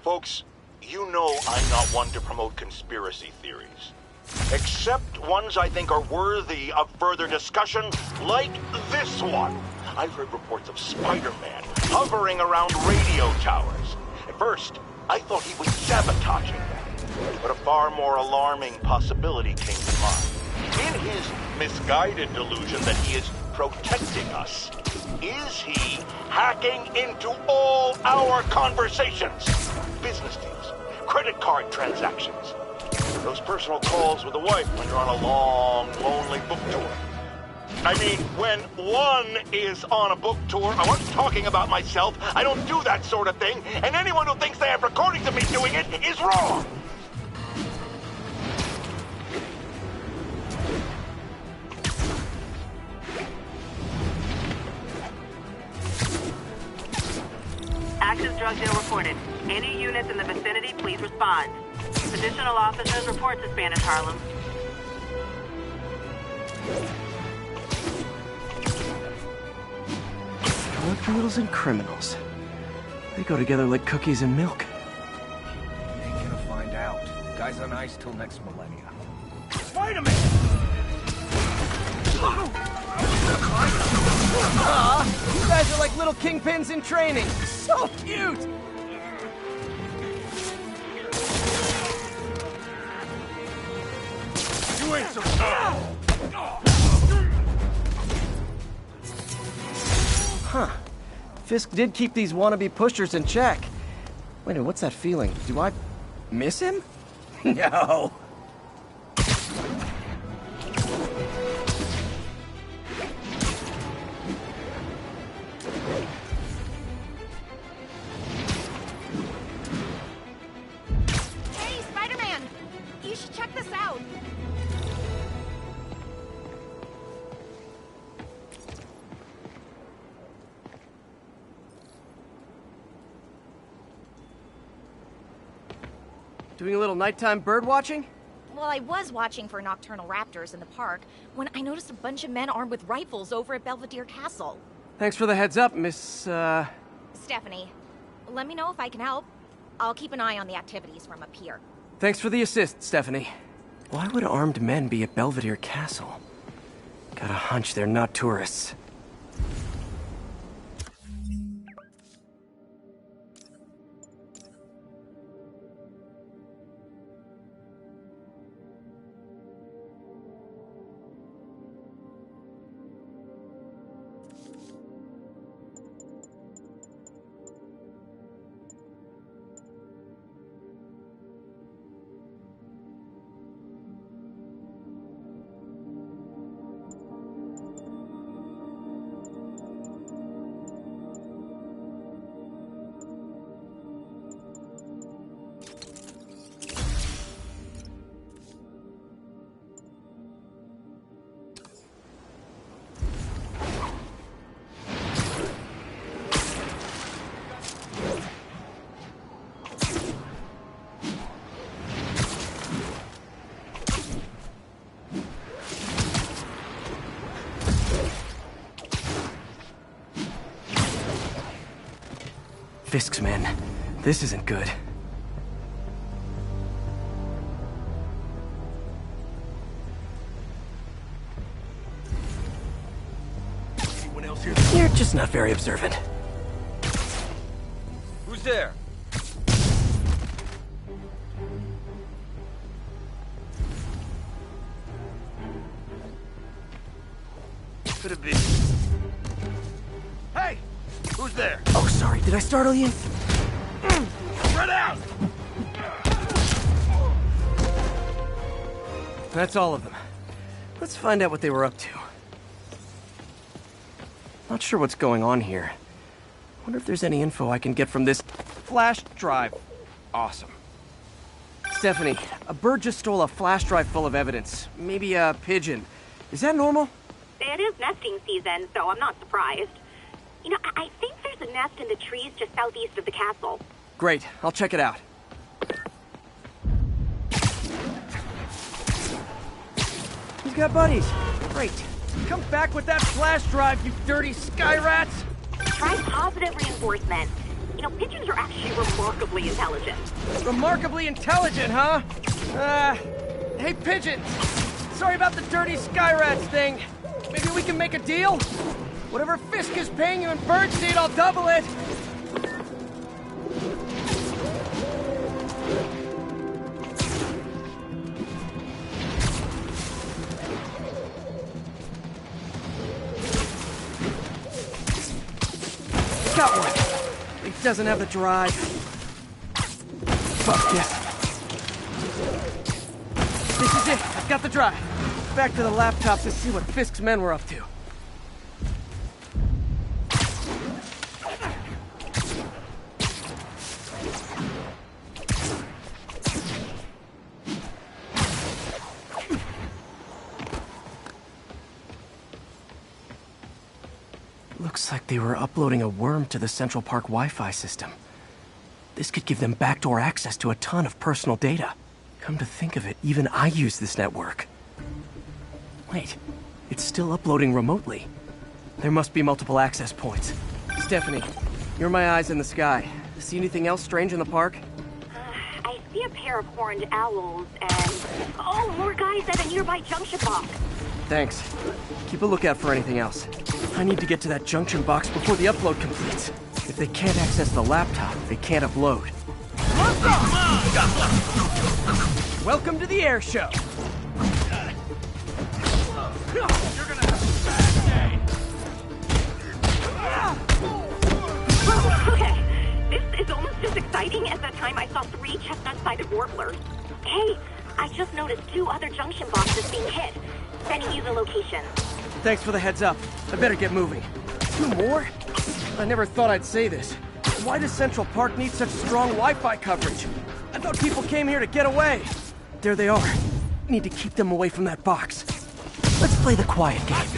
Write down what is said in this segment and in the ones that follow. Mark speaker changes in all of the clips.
Speaker 1: Folks, you know I'm not one to promote conspiracy theories. Except ones I think are worthy of further discussion, like this one. I've heard reports of Spider-Man hovering around radio towers. At first, I thought he was sabotaging them, but a far more alarming possibility came to mind. In his misguided delusion that he is protecting us, is he hacking into all our conversations? Business deals, credit card transactions, those personal calls with the wife when you're on a long, lonely book tour. I mean, when one is on a book tour, I wasn't talking about myself. I don't do that sort of thing, and anyone who thinks they have recordings of me doing it is wrong.
Speaker 2: Active drug deal reported. Any units in the vicinity, please respond. Additional officers report to Spanish Harlem.
Speaker 3: Drug deals and criminals. They go together like cookies and milk.
Speaker 4: Ain't gonna find out. Guy's on ice till next millennia. Wait a minute!
Speaker 3: You guys are like little kingpins in training. So cute!
Speaker 4: You ain't so tough!
Speaker 3: Huh. Fisk did keep these wannabe pushers in check. Wait a minute, what's that feeling? Do I miss him? No.
Speaker 5: Hey, Spider-Man! You should check this out.
Speaker 3: Doing a little nighttime bird watching?
Speaker 5: Well, I was watching for nocturnal raptors in the park when I noticed a bunch of men armed with rifles over at Belvedere Castle.
Speaker 3: Thanks for the heads up, Miss,
Speaker 5: Stephanie, let me know if I can help. I'll keep an eye on the activities from up here.
Speaker 3: Thanks for the assist, Stephanie. Why would armed men be at Belvedere Castle? Got a hunch they're not tourists. Fisk's men. This isn't good.
Speaker 4: Anyone else here?
Speaker 3: You're just not very observant.
Speaker 4: Who's there? Could it be? Hey! Who's there?
Speaker 3: Oh, sorry, did I startle you?
Speaker 4: Spread out!
Speaker 3: That's all of them. Let's find out what they were up to. Not sure what's going on here. Wonder if there's any info I can get from this flash drive. Awesome. Stephanie, a bird just stole a flash drive full of evidence. Maybe a pigeon. Is that normal?
Speaker 2: It is nesting season, so I'm not surprised. You know, I think there's a nest in the trees just southeast of the castle.
Speaker 3: Great, I'll check it out. He's got buddies. Great. Come back with that flash drive, you dirty sky rats!
Speaker 2: Try positive reinforcement. You know, pigeons are actually remarkably intelligent.
Speaker 3: Remarkably intelligent, huh? Hey, pigeons. Sorry about the dirty sky rats thing. Maybe we can make a deal? Whatever Fisk is paying you in birdseed, I'll double it. Got one. He doesn't have the drive. Fuck this. This is it. I've got the drive. Back to the laptop to see what Fisk's men were up to. Looks like they were uploading a worm to the Central Park Wi-Fi system. This could give them backdoor access to a ton of personal data. Come to think of it, even I use this network. Wait, it's still uploading remotely. There must be multiple access points. Stephanie, you're my eyes in the sky. See anything else strange in the park?
Speaker 2: I see a pair of horned owls and... Oh, more guys at a nearby junction box.
Speaker 3: Thanks. Keep a lookout for anything else. I need to get to that junction box before the upload completes. If they can't access the laptop, they can't upload. Welcome to the air show.
Speaker 4: You're gonna have a bad day.
Speaker 2: Okay, this is almost as exciting as that time I saw 3 chestnut-sided warblers. Hey, I just noticed 2 other junction boxes being hit. Sending you the location.
Speaker 3: Thanks for the heads up. I better get moving. 2 more? I never thought I'd say this. Why does Central Park need such strong Wi-Fi coverage? I thought people came here to get away. There they are. Need to keep them away from that box. Let's play the quiet game.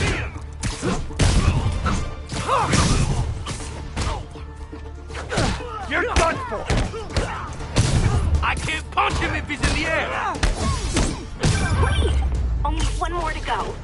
Speaker 4: You're done for! I can't punch him if he's in the air!
Speaker 2: Wait! Only 1 more to go.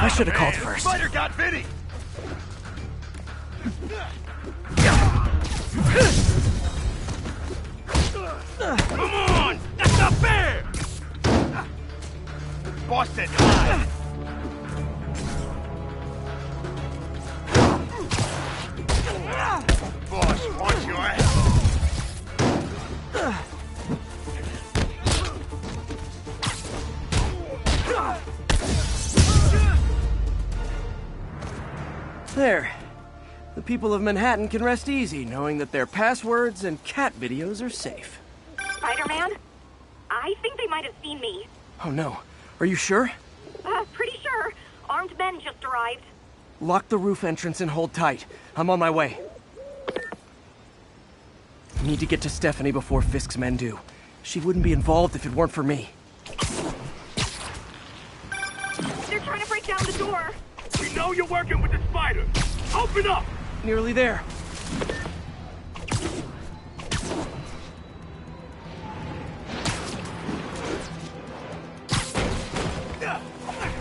Speaker 3: I should have called first.
Speaker 4: Spider got Vinny! Come on! That's not fair! Boss said hi. Boss wants your ass.
Speaker 3: There. The people of Manhattan can rest easy knowing that their passwords and cat videos are safe.
Speaker 2: Spider-Man? I think they might have seen me.
Speaker 3: Oh no. Are you sure?
Speaker 2: Pretty sure. Armed men just arrived.
Speaker 3: Lock the roof entrance and hold tight. I'm on my way. Need to get to Stephanie before Fisk's men do. She wouldn't be involved if it weren't for me.
Speaker 2: They're trying to break down the door.
Speaker 4: We know you're working with the spider. Open up!
Speaker 3: Nearly there.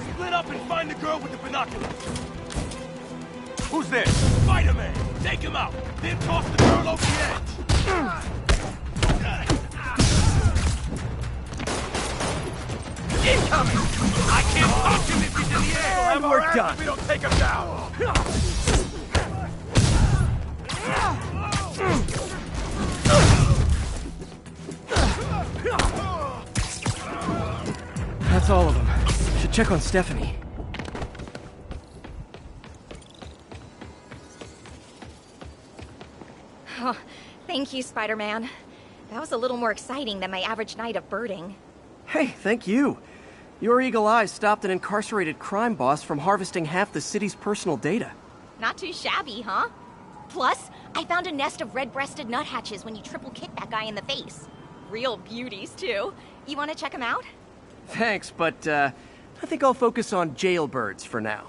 Speaker 4: Split up and find the girl with the binoculars. Who's this? Spider-Man! Take him out, then toss the girl over the edge. Incoming! I can't punch him if he's in the air!
Speaker 3: And we're done.
Speaker 4: If we don't take him down!
Speaker 3: That's all of them. Should check on Stephanie.
Speaker 5: Oh, thank you, Spider-Man. That was a little more exciting than my average night of birding.
Speaker 3: Hey, thank you. Your eagle eyes stopped an incarcerated crime boss from harvesting half the city's personal data.
Speaker 5: Not too shabby, huh? Plus, I found a nest of red-breasted nuthatches when you triple kicked that guy in the face. Real beauties, too. You want to check them out?
Speaker 3: Thanks, but I think I'll focus on jailbirds for now.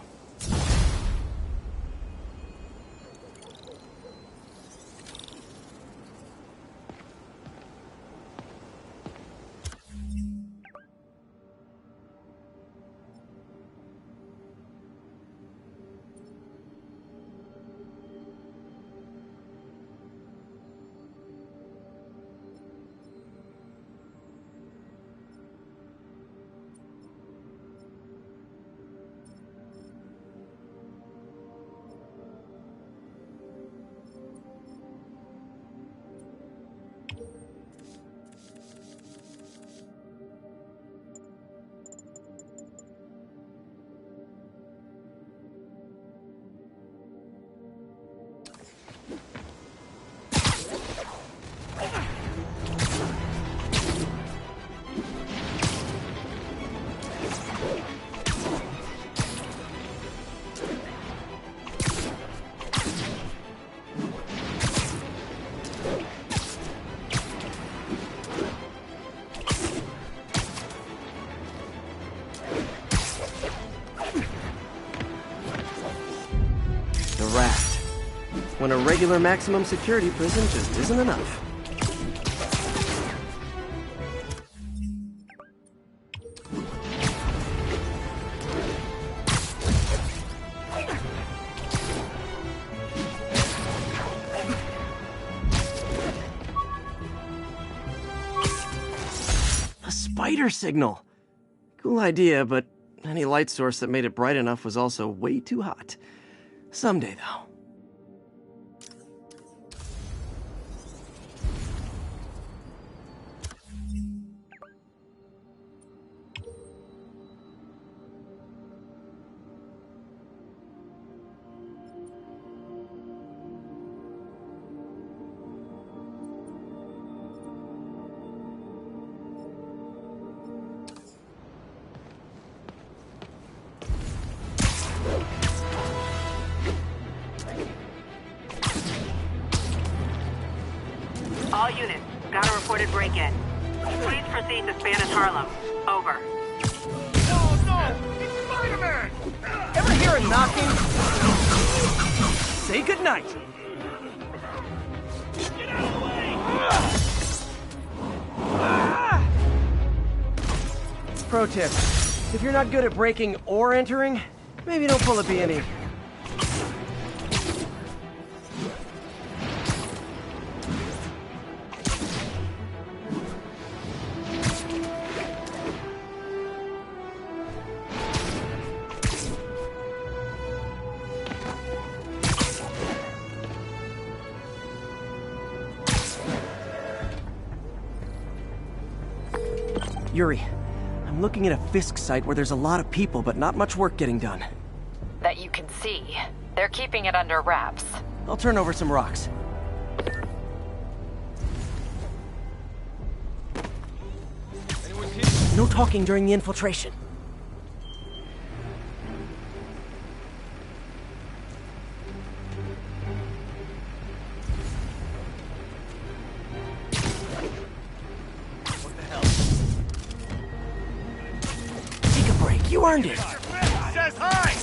Speaker 3: when a regular maximum security prison just isn't enough. A spider signal! Cool idea, but any light source that made it bright enough was also way too hot. Someday, though.
Speaker 6: All units, got a reported break-in. Please proceed to Spanish Harlem. Over.
Speaker 4: Oh no! It's Spider-Man!
Speaker 3: Ever hear a knocking? Say goodnight!
Speaker 4: Get out of the way!
Speaker 3: Pro tip, if you're not good at breaking or entering, maybe don't pull a B&E. Yuri, I'm looking at a Fisk site where there's a lot of people, but not much work getting done.
Speaker 7: That you can see. They're keeping it under wraps.
Speaker 3: I'll turn over some rocks.
Speaker 4: Anyone here?
Speaker 3: No talking during the infiltration.
Speaker 4: What the hell?
Speaker 3: Take a break, you earned it!
Speaker 4: Says hi!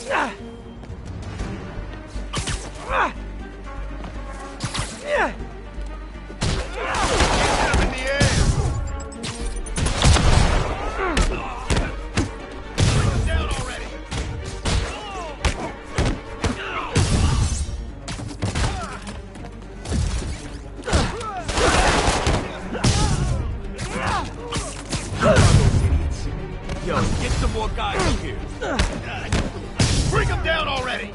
Speaker 4: Get him in the air! Bring him down already! Yo, get some more guys up here. Bring him down already!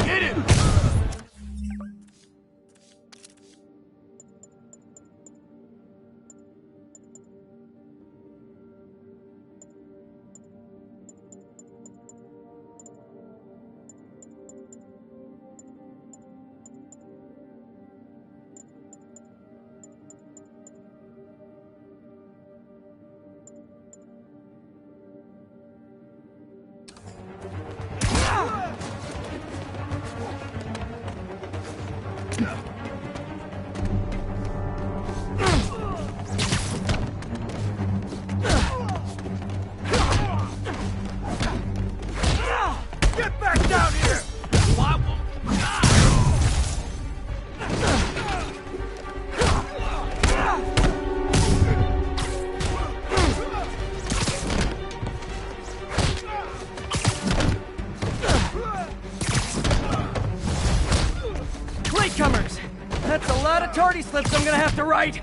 Speaker 4: Get him! Get back down here!
Speaker 3: Latecomers! That's a lot of tardy slips I'm gonna have to write!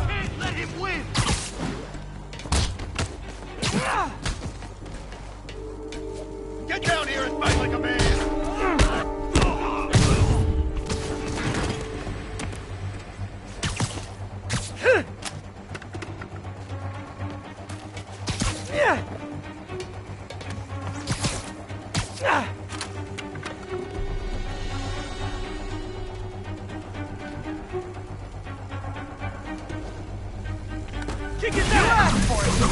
Speaker 4: Can't let him win! Get down here and fight like a man! Kick it down!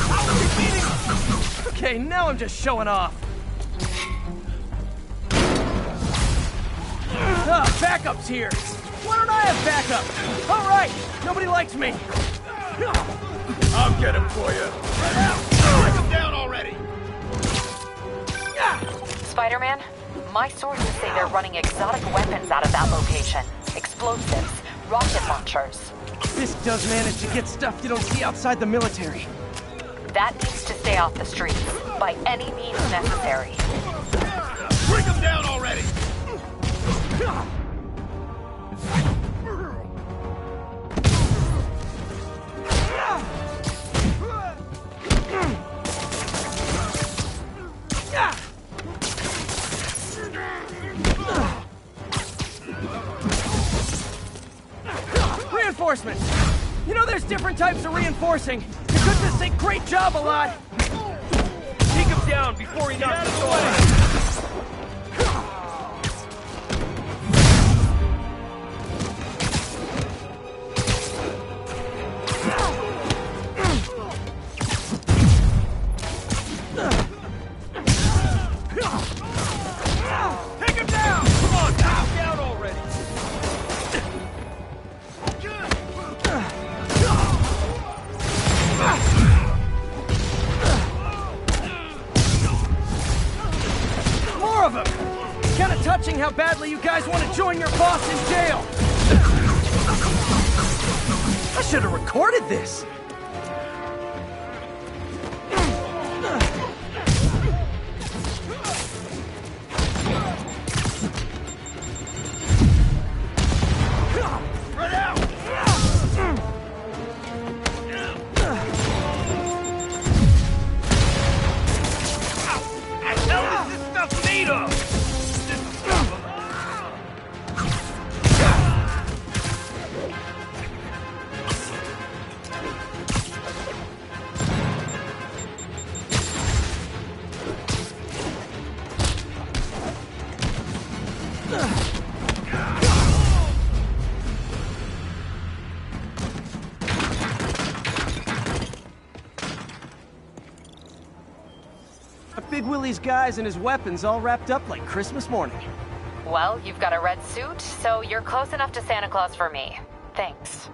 Speaker 4: How are we beating?
Speaker 3: Okay, now I'm just showing off. Backup's here. Why don't I have backup? All right, nobody likes me.
Speaker 4: I'll get him for you. Break him down already!
Speaker 7: Spider-Man, my sources say they're running exotic weapons out of that location. Explosives, rocket launchers.
Speaker 3: This does manage to get stuff you don't see outside the military.
Speaker 7: That needs to stay off the streets, by any means necessary.
Speaker 4: Break him down already!
Speaker 3: Reinforcements! You know there's different types of reinforcing. You could just say great job a lot.
Speaker 4: Take him down before he knocks us away! Take him down! Come on, take him down already!
Speaker 3: More of them! Kinda touching how badly you guys want to join your boss in jail! I should have recorded this!
Speaker 4: Spread out! What the hell is this stuff made of?
Speaker 3: Big Willie's guys and his weapons all wrapped up like Christmas morning.
Speaker 7: Well, you've got a red suit, so you're close enough to Santa Claus for me. Thanks.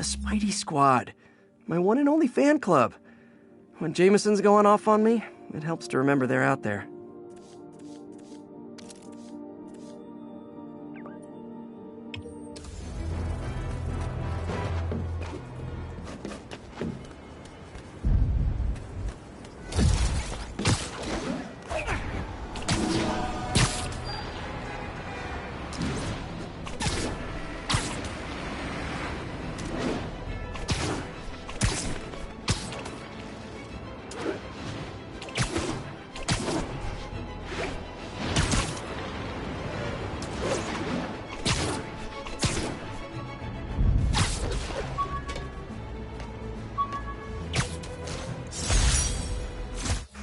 Speaker 3: Spidey Squad. My one and only fan club. When Jameson's going off on me, it helps to remember they're out there.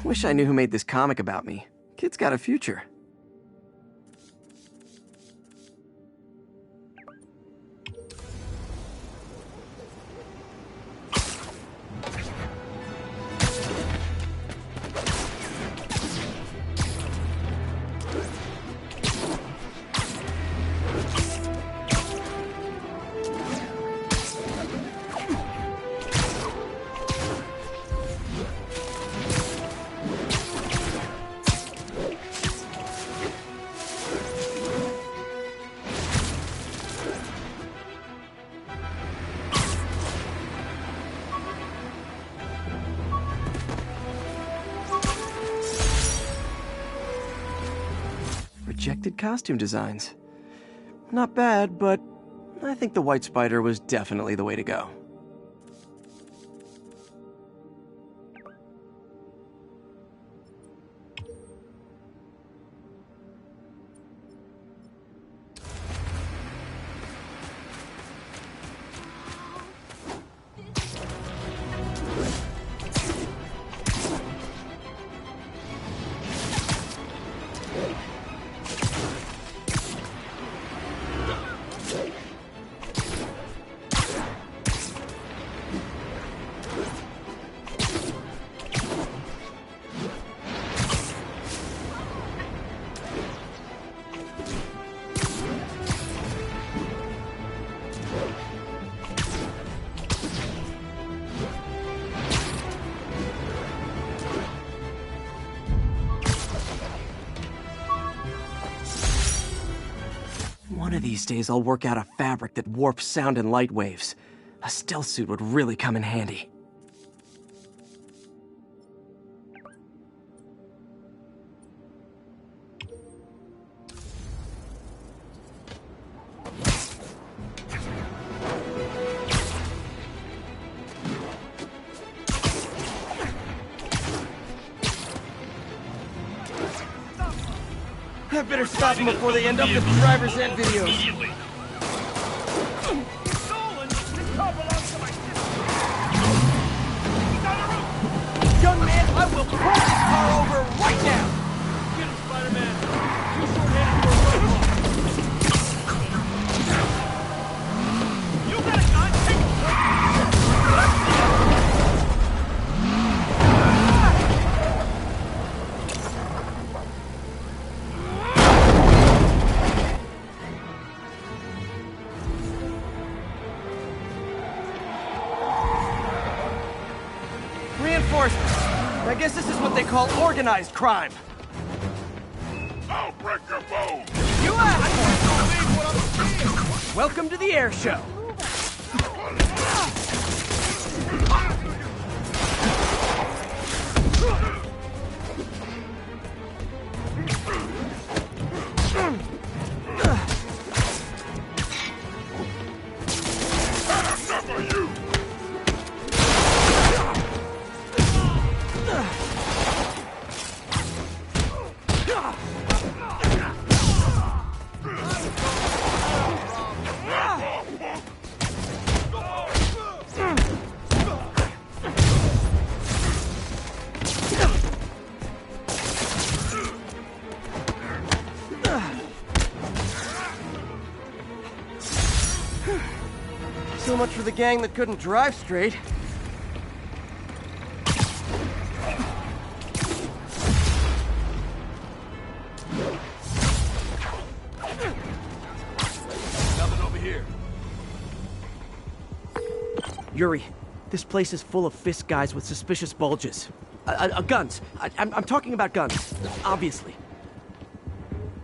Speaker 3: Wish I knew who made this comic about me. Kid's got a future. Rejected costume designs. Not bad, but I think the White Spider was definitely the way to go. One of these days I'll work out a fabric that warps sound and light waves. A stealth suit would really come in handy. I better stop them before they end up with driver's ed videos. Young man, I will pull this car over right now!
Speaker 4: Get him, Spider-Man! Too short-handed for a roadblock! You got a gun? Take it!
Speaker 3: Reinforcements. I guess this is what they call organized crime.
Speaker 4: I'll break your bones!
Speaker 3: You asked! Welcome to the air show. So much for the gang that couldn't drive straight.
Speaker 4: Nothing over here.
Speaker 3: Yuri, this place is full of fist guys with suspicious bulges. Guns. I'm talking about guns, obviously.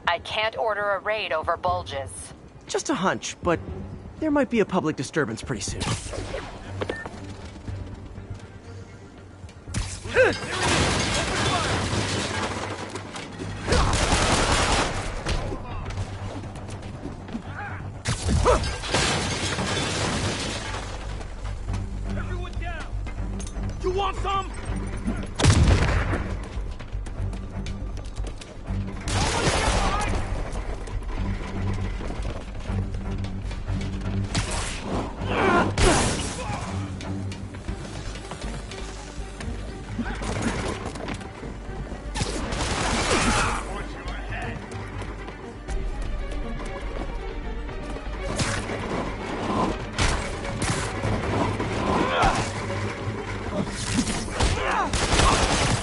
Speaker 7: I can't order a raid over bulges.
Speaker 3: Just a hunch, but there might be a public disturbance pretty soon.
Speaker 4: Everyone down! You want some?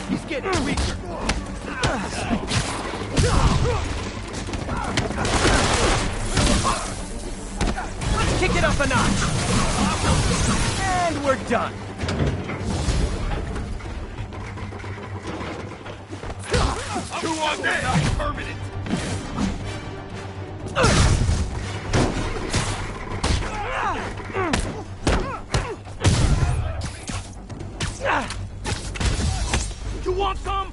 Speaker 3: He's getting weaker. Let's kick it up a notch. And we're done.
Speaker 4: Two on deck! Not permanent! You want some?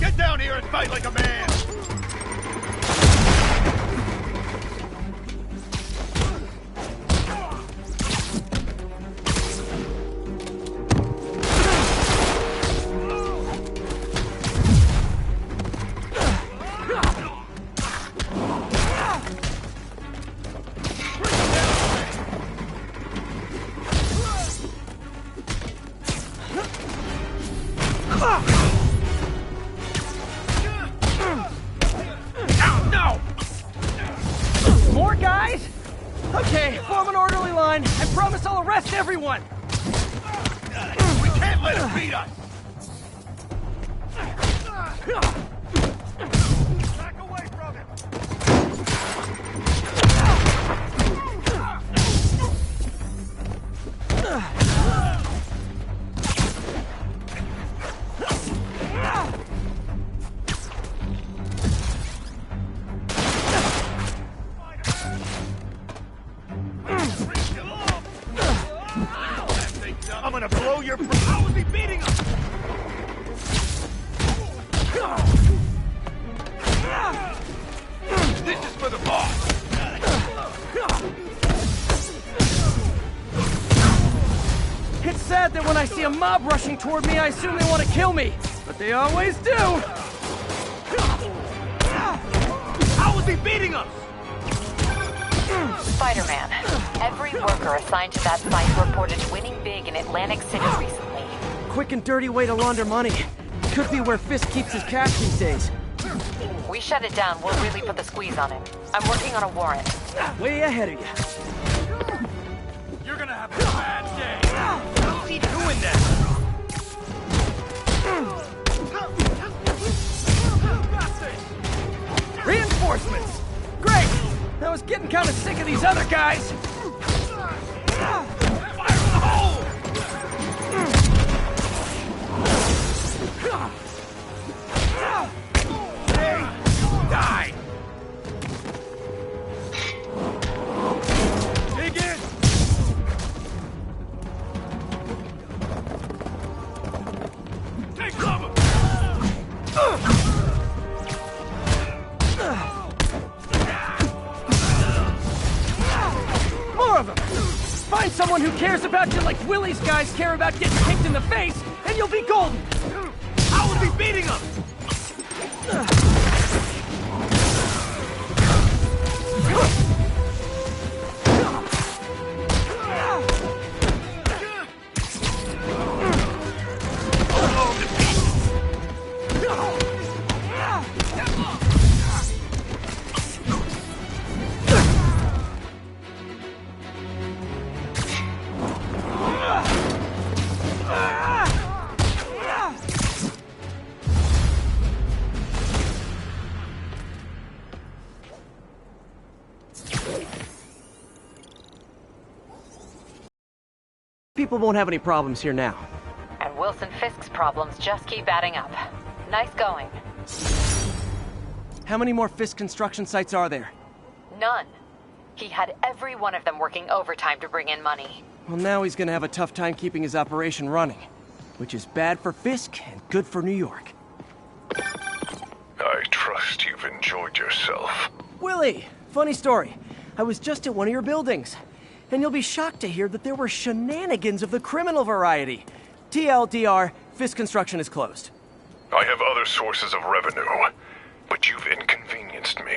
Speaker 4: Get down here and fight like a man!
Speaker 3: More guys? Okay, form an orderly line. I promise I'll arrest everyone.
Speaker 4: We can't let him beat us! Back away from him! I'm gonna blow your... How is he beating us? This is for the boss.
Speaker 3: It's sad that when I see a mob rushing toward me, I assume they want to kill me. But they always do!
Speaker 4: How is he beating us?
Speaker 7: Spider-Man, every worker assigned to that site reported winning big in Atlantic City recently.
Speaker 3: Quick and dirty way to launder money. Could be where Fisk keeps his cash these days.
Speaker 7: We shut it down, we'll really put the squeeze on him. I'm working on a warrant.
Speaker 3: Way ahead of you.
Speaker 4: You're gonna have a bad day. How's he doing that?
Speaker 3: Reinforcements! Great! I was getting kind of sick of these other guys.
Speaker 4: Fire in the hole! Hey! Die! Dig in! Take cover!
Speaker 3: More of them! Find someone who cares about you like Willie's guys care about getting kicked in the face, and you'll be golden!
Speaker 4: How is he beating us?
Speaker 3: People won't have any problems here now.
Speaker 7: And Wilson Fisk's problems just keep adding up. Nice going.
Speaker 3: How many more Fisk construction sites are there?
Speaker 7: None. He had every one of them working overtime to bring in money.
Speaker 3: Well, now he's gonna have a tough time keeping his operation running. Which is bad for Fisk and good for New York.
Speaker 8: I trust you've enjoyed yourself.
Speaker 3: Willie! Funny story. I was just at one of your buildings. And you'll be shocked to hear that there were shenanigans of the criminal variety. TLDR, Fisk Construction is closed.
Speaker 8: I have other sources of revenue, but you've inconvenienced me,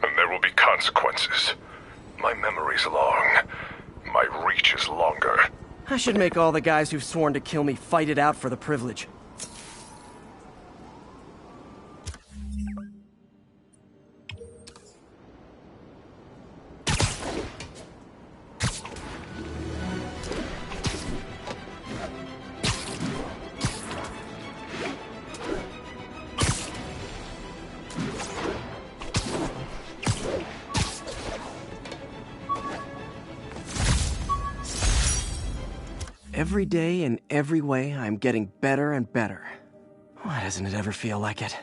Speaker 8: and there will be consequences. My memory's long. My reach is longer.
Speaker 3: I should make all the guys who've sworn to kill me fight it out for the privilege. Every day, in every way, I'm getting better and better. Why doesn't it ever feel like it?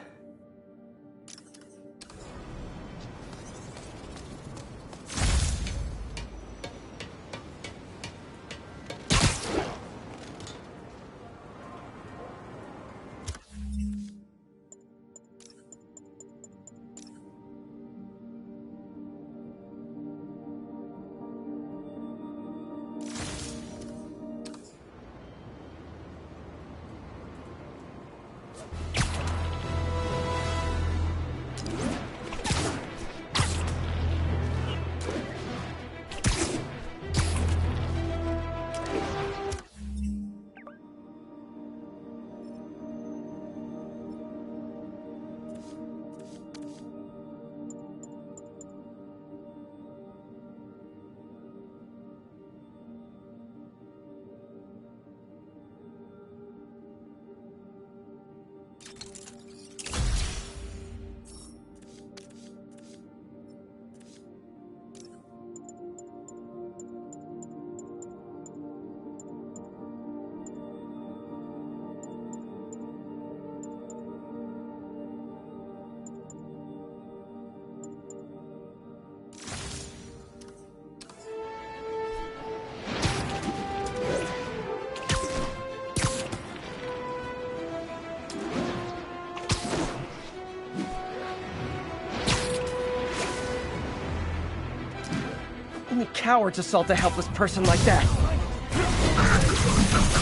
Speaker 3: Cowards assault a helpless person like that.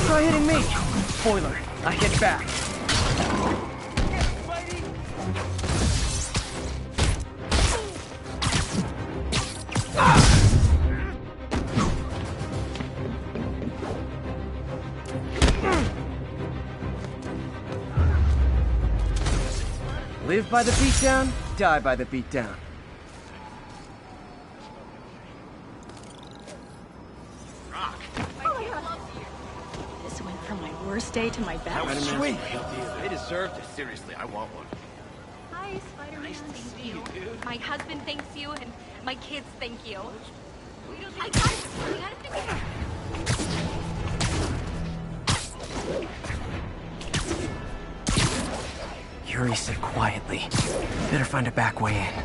Speaker 3: Try hitting me. Spoiler, I hit back. Live by the beatdown, die by the beatdown.
Speaker 9: This went from my worst day to my best.
Speaker 4: Sweet. They deserved it. Seriously, I want one.
Speaker 5: Hi, Spider-Man. Thank you. My husband thanks you, and my kids thank you. I got it.
Speaker 3: Yuri said quietly. Better find a back way in.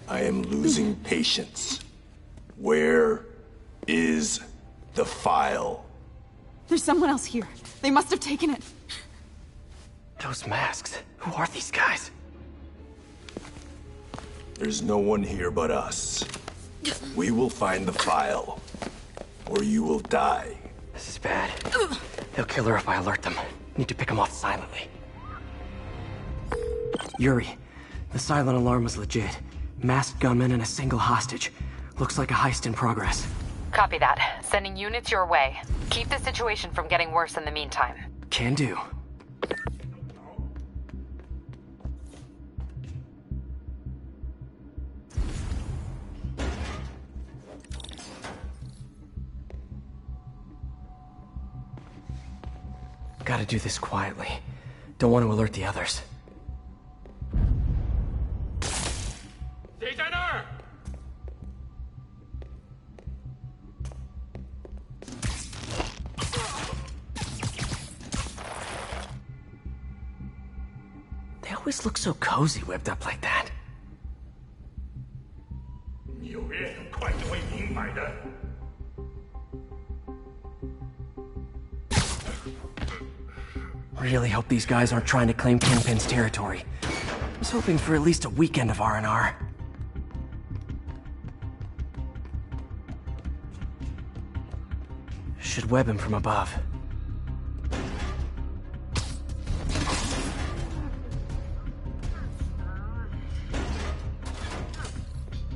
Speaker 10: I am losing patience. Where is the file?
Speaker 9: There's someone else here. They must have taken it.
Speaker 3: Those masks. Who are these guys?
Speaker 10: There's no one here but us. We will find the file, or you will die.
Speaker 3: This is bad. They'll kill her if I alert them. Need to pick them off silently. Yuri, the silent alarm was legit. Masked gunmen and a single hostage. Looks like a heist in progress.
Speaker 7: Copy that. Sending units your way. Keep the situation from getting worse in the meantime.
Speaker 3: Can do. Gotta do this quietly. Don't want to alert the others. They always look so cozy whipped up like that. Really hope these guys aren't trying to claim Kingpin's territory. I was hoping for at least a weekend of R&R. Should web him from above.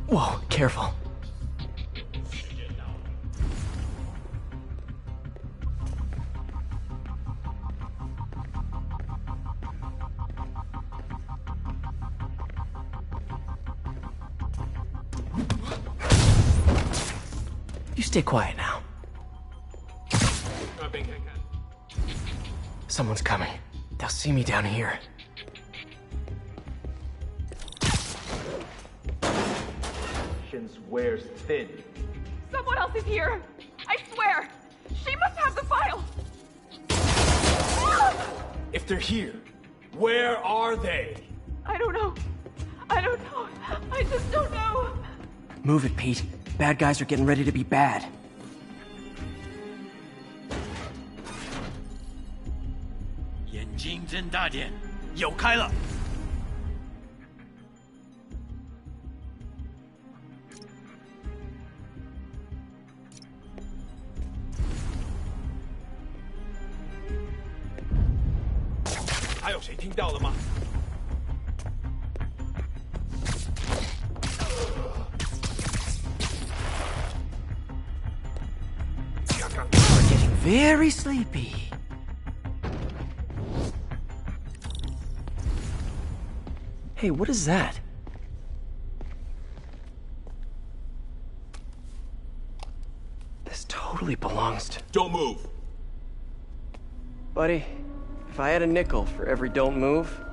Speaker 3: Whoa, careful. You stay quiet now. Someone's coming. They'll see me down here.
Speaker 4: Wears thin.
Speaker 9: Someone else is here. I swear. She must have the file.
Speaker 4: If they're here, where are they?
Speaker 9: I don't know. I don't know. I just don't know.
Speaker 3: Move it, Pete. Bad guys are getting ready to be bad. We're getting very sleepy. Hey, what is that? This totally belongs to...
Speaker 4: Don't move.
Speaker 3: Buddy, if I had a nickel for every don't move...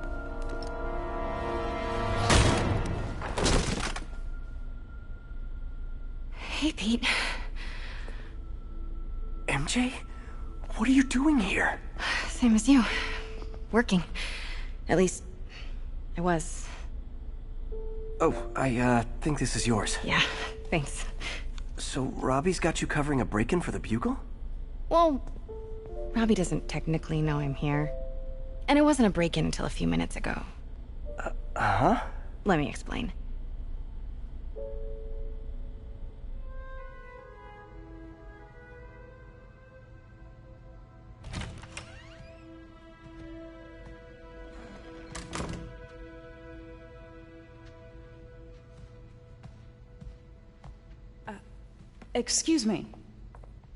Speaker 9: Hey, Pete.
Speaker 3: MJ? What are you doing here?
Speaker 11: Same as you. Working. At least, I was.
Speaker 3: Oh, I think this is yours.
Speaker 11: Yeah, thanks.
Speaker 3: So, Robbie's got you covering a break-in for the Bugle?
Speaker 11: Well, Robbie doesn't technically know I'm here. And it wasn't a break-in until a few minutes ago.
Speaker 3: Huh?
Speaker 11: Let me explain.
Speaker 12: Excuse me.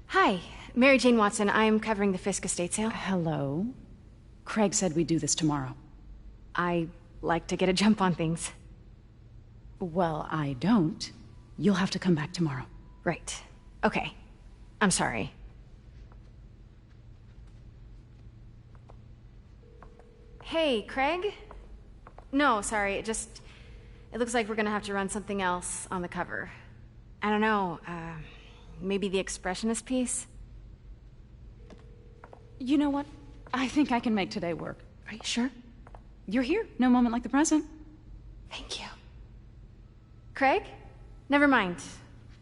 Speaker 11: Hi, Mary Jane Watson. I'm covering the Fisk estate sale.
Speaker 12: Hello. Craig said we'd do this tomorrow.
Speaker 11: I like to get a jump on things.
Speaker 12: Well, I don't. You'll have to come back tomorrow.
Speaker 11: Right. Okay. I'm sorry. Hey, Craig? No, sorry, it looks like we're gonna have to run something else on the cover. I don't know, maybe the expressionist piece?
Speaker 12: You know what? I think I can make today work.
Speaker 11: Are you sure?
Speaker 12: You're here. No moment like the present.
Speaker 11: Thank you. Craig? Never mind.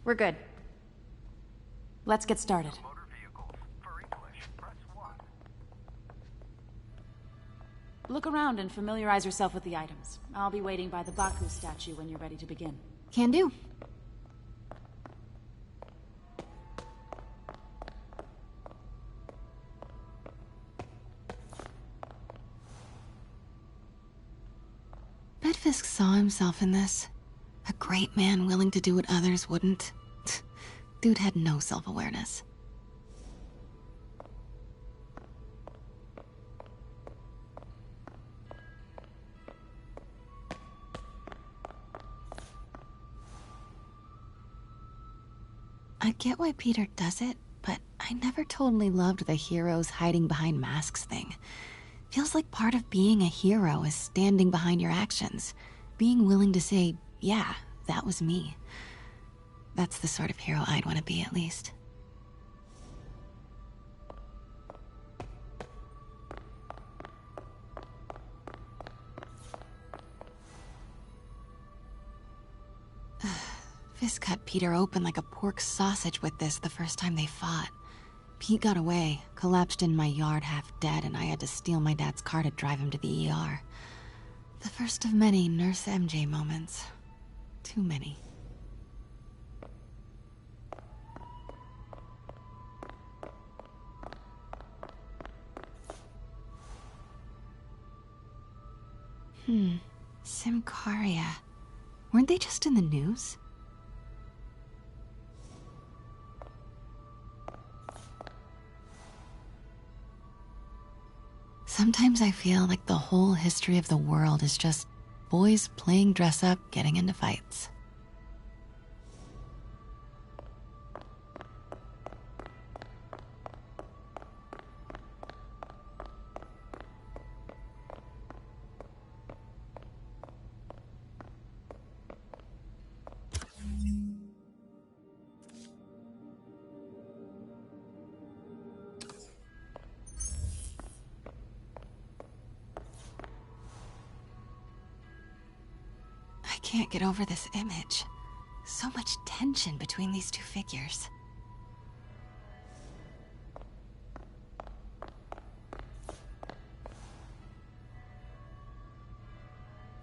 Speaker 11: We're good.
Speaker 12: Let's get started. Look around and familiarize yourself with the items. I'll be waiting by the Baku statue when you're ready to begin.
Speaker 11: Can do.
Speaker 13: Bet Fisk saw himself in this. A great man willing to do what others wouldn't. Dude had no self-awareness. I get why Peter does it, but I never totally loved the heroes hiding behind masks thing. Feels like part of being a hero is standing behind your actions. Being willing to say, yeah, that was me. That's the sort of hero I'd want to be, at least. Fisk cut Peter open like a pork sausage with this the first time they fought. Pete got away, collapsed in my yard half dead, and I had to steal my dad's car to drive him to the ER. The first of many Nurse MJ moments. Too many. Simcaria. Weren't they just in the news? Sometimes I feel like the whole history of the world is just boys playing dress up, getting into fights. I can't get over this image. So much tension between these two figures.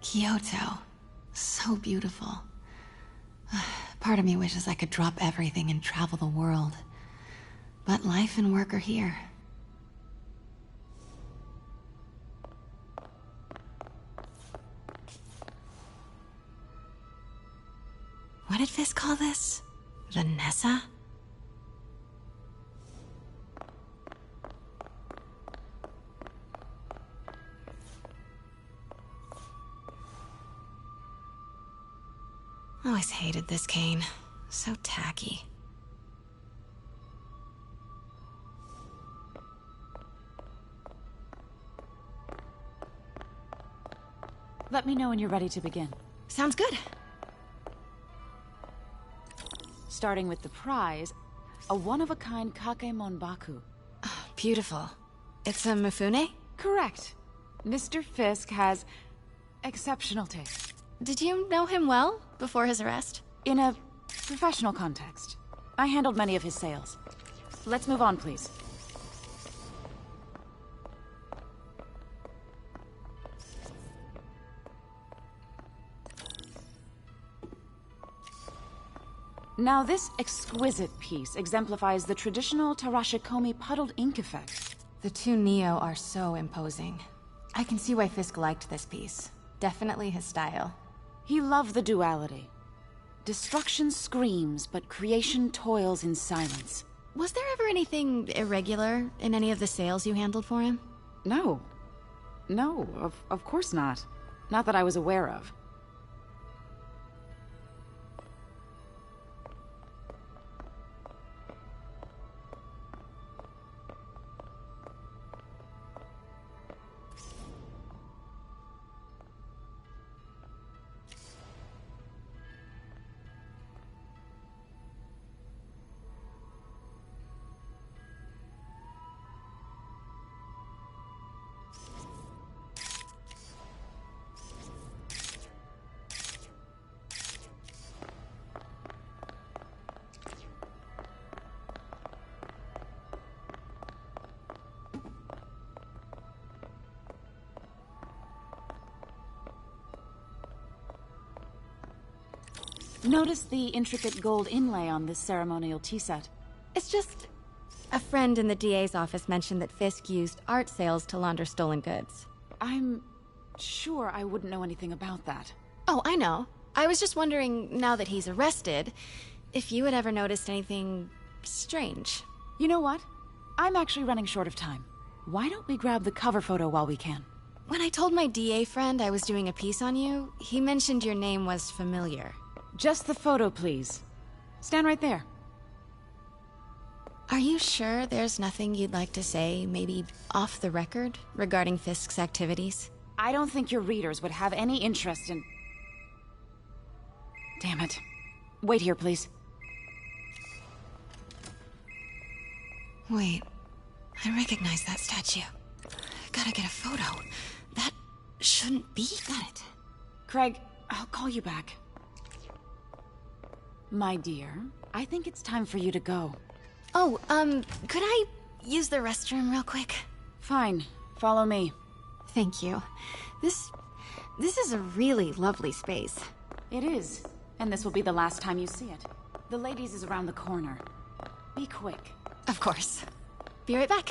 Speaker 13: Kyoto. So beautiful. Part of me wishes I could drop everything and travel the world. But life and work are here. What did Fisk call this? Vanessa? Always hated this cane. So tacky.
Speaker 12: Let me know when you're ready to begin.
Speaker 11: Sounds good.
Speaker 12: Starting with the prize, A one-of-a-kind Kakemon Baku.
Speaker 11: Oh, beautiful. It's a Mifune?
Speaker 12: Correct. Mr. Fisk has exceptional taste.
Speaker 11: Did you know him well before his arrest?
Speaker 12: In a professional context. I handled many of his sales. Let's move on, please. Now, this exquisite piece exemplifies the traditional Tarashikomi puddled ink effect.
Speaker 11: The two Neo are so imposing. I can see why Fisk liked this piece. Definitely his style.
Speaker 12: He loved the duality. Destruction screams, but creation toils in silence.
Speaker 11: Was there ever anything irregular in any of the sales you handled for him?
Speaker 12: No. No, of course not. Not that I was aware of. Notice the intricate gold inlay on this ceremonial tea set.
Speaker 11: It's just... a friend in the DA's office mentioned that Fisk used art sales to launder stolen goods.
Speaker 12: I'm sure I wouldn't know anything about that.
Speaker 11: Oh, I know. I was just wondering, now that he's arrested, if you had ever noticed anything strange.
Speaker 12: You know what? I'm actually running short of time. Why don't we grab the cover photo while we can?
Speaker 11: When I told my DA friend I was doing a piece on you, he mentioned your name was familiar.
Speaker 12: Just the photo, please. Stand right there.
Speaker 11: Are you sure there's nothing you'd like to say, maybe off the record, regarding Fisk's activities?
Speaker 12: I don't think your readers would have any interest in... Damn it. Wait here, please.
Speaker 13: Wait. I recognize that statue. Gotta get a photo. That shouldn't be. Got it.
Speaker 12: Craig, I'll call you back. My dear, I think it's time for you to go.
Speaker 11: Oh, could I use the restroom real quick?
Speaker 12: Fine. Follow me.
Speaker 11: Thank you. This is a really lovely space.
Speaker 12: It is. And this will be the last time you see it. The ladies is around the corner. Be quick.
Speaker 11: Of course. Be right back.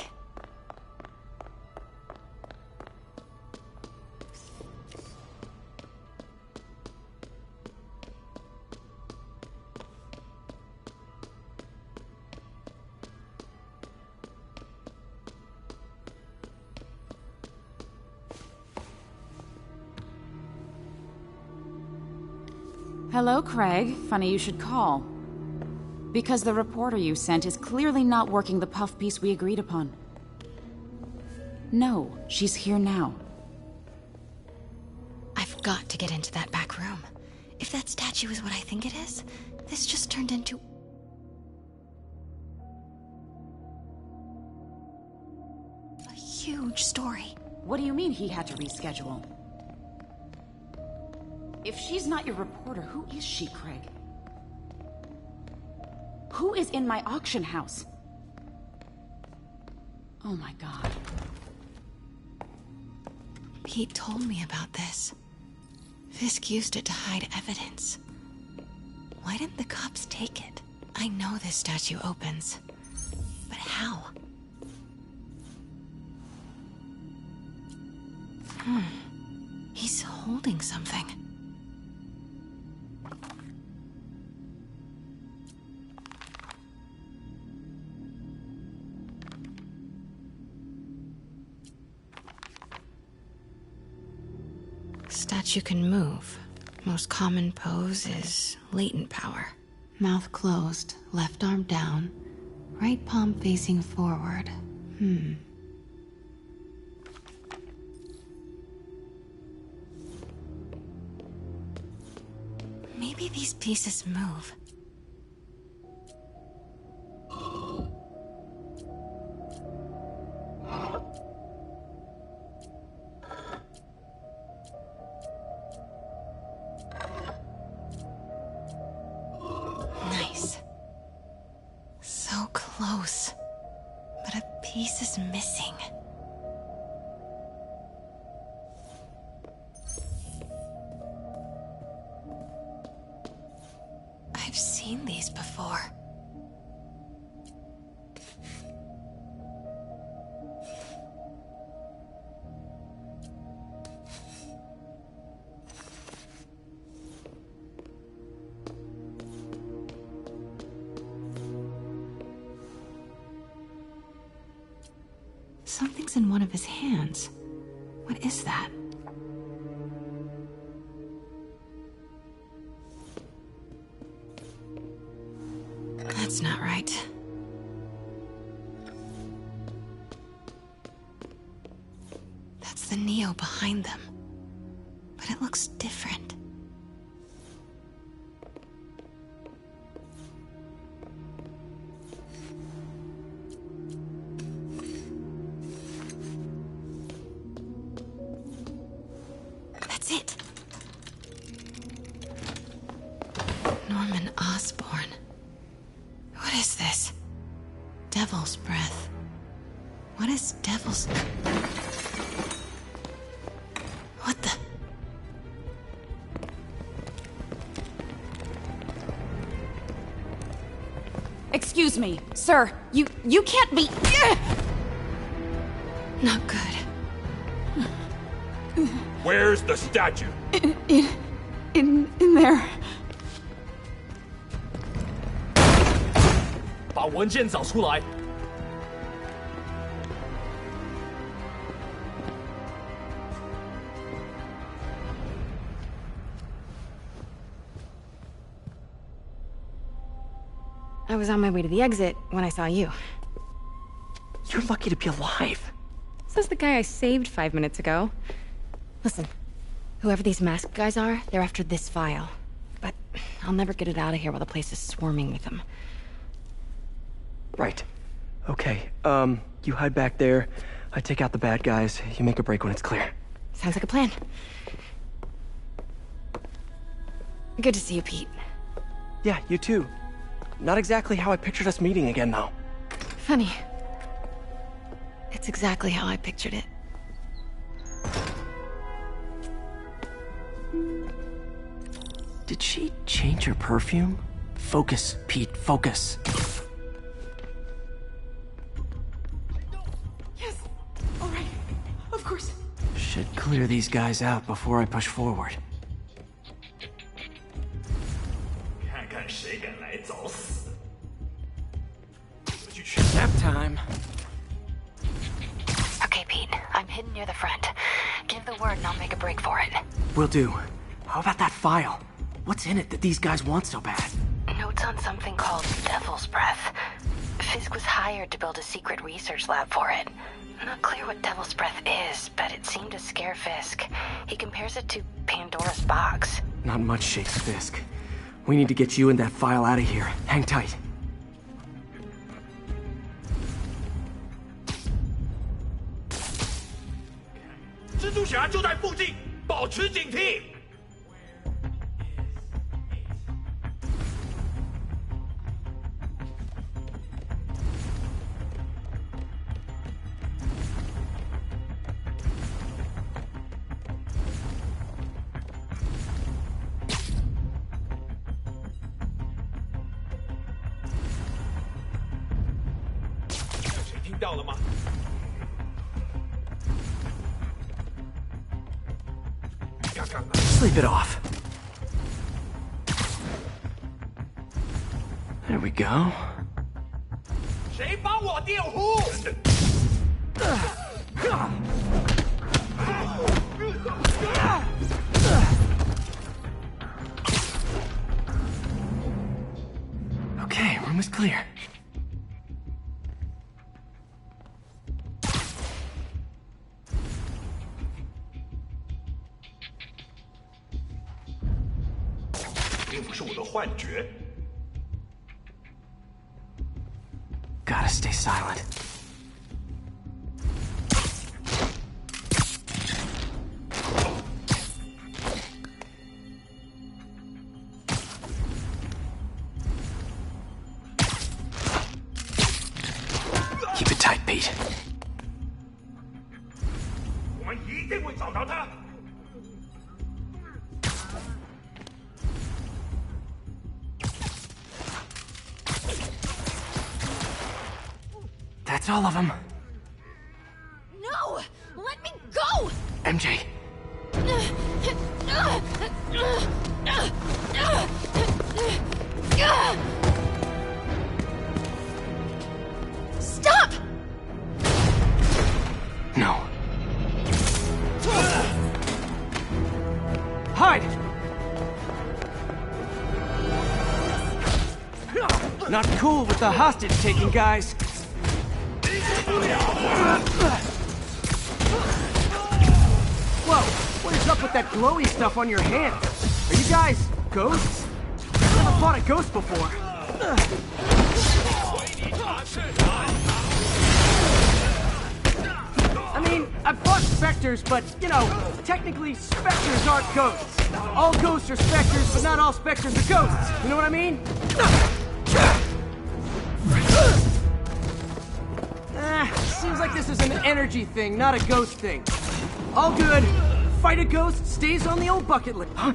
Speaker 12: Hello, Craig. Funny you should call. Because the reporter you sent is clearly not working the puff piece we agreed upon. No, she's here now.
Speaker 13: I've got to get into that back room. If that statue is what I think it is, this just turned into... a huge story.
Speaker 12: What do you mean he had to reschedule? If she's not your reporter, who is she, Craig? Who is in my auction house? Oh my god.
Speaker 13: Pete told me about this. Fisk used it to hide evidence. Why didn't the cops take it? I know this statue opens. But how? He's holding something. Statue can move. Most common pose is latent power. Mouth closed, left arm down, right palm facing forward. Maybe these pieces move. piece is missing. I've seen these before. Something's in one of his hands. What is that? That's not right. That's the Neo behind them. But it looks different. That's it. Norman Osborn. What is this? Devil's breath. What is devil's... What the...
Speaker 12: Excuse me, sir. You can't be...
Speaker 13: Not good.
Speaker 4: Where's the statue?
Speaker 12: In there.
Speaker 4: 把文件找出来。
Speaker 11: I was on my way to the exit when I saw you.
Speaker 3: You're lucky to be alive.
Speaker 11: Says the guy I saved 5 minutes ago. Listen, whoever these masked guys are, they're after this file. But I'll never get it out of here while the place is swarming with them.
Speaker 3: Right. Okay, you hide back there. I take out the bad guys. You make a break when it's clear.
Speaker 11: Sounds like a plan. Good to see you, Pete.
Speaker 3: Yeah, you too. Not exactly how I pictured us meeting again, though.
Speaker 11: Funny. It's exactly how I pictured it.
Speaker 3: Did she change her perfume? Focus, Pete, focus.
Speaker 9: Yes. All right. Of course.
Speaker 3: Should clear these guys out before I push forward.
Speaker 10: 看看谁敢来找死。
Speaker 3: Nap time.
Speaker 7: Okay, Pete. I'm hidden near the front. Give the word and I'll make a break for it.
Speaker 3: Will do. How about that file? What's in it that these guys want so bad?
Speaker 7: Notes on something called Devil's Breath. Fisk was hired to build a secret research lab for it. Not clear what Devil's Breath is, but it seemed to scare Fisk. He compares it to Pandora's box.
Speaker 3: Not much shakes Fisk. We need to get you and that file out of here. Hang tight.
Speaker 4: 蜘蛛侠就在附近，保持警惕。谁听到了吗？
Speaker 3: Sleep it off. There we go.
Speaker 4: 谁帮我电呼？
Speaker 3: Okay, room is clear. Gotta stay silent. Keep it tight, Pete.
Speaker 4: 一定会找到他。
Speaker 3: That's all of them.
Speaker 5: No! Let me go!
Speaker 3: MJ.
Speaker 5: Stop!
Speaker 3: No. Hide! Not cool with the hostage-taking guys. Whoa, what is up with that glowy stuff on your hands? Are you guys ghosts? I've never fought a ghost before. I mean, I've fought specters, but, you know, technically specters aren't ghosts. All ghosts are specters, but not all specters are ghosts. You know what I mean? Seems like this is an energy thing, not a ghost thing. All good. Fight a ghost stays on the old bucket list. Huh?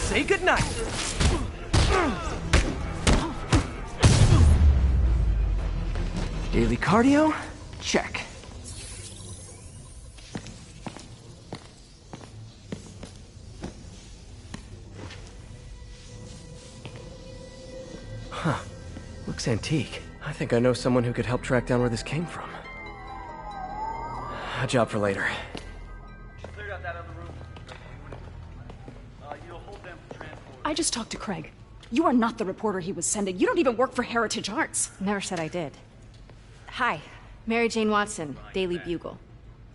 Speaker 3: Say goodnight. Daily cardio? Check. Huh. Looks antique. I think I know someone who could help track down where this came from. A job for later.
Speaker 14: I just talked to Craig. You are not the reporter he was sending. You don't even work for Heritage Arts.
Speaker 11: Never said I did. Hi, Mary Jane Watson, Daily Bugle.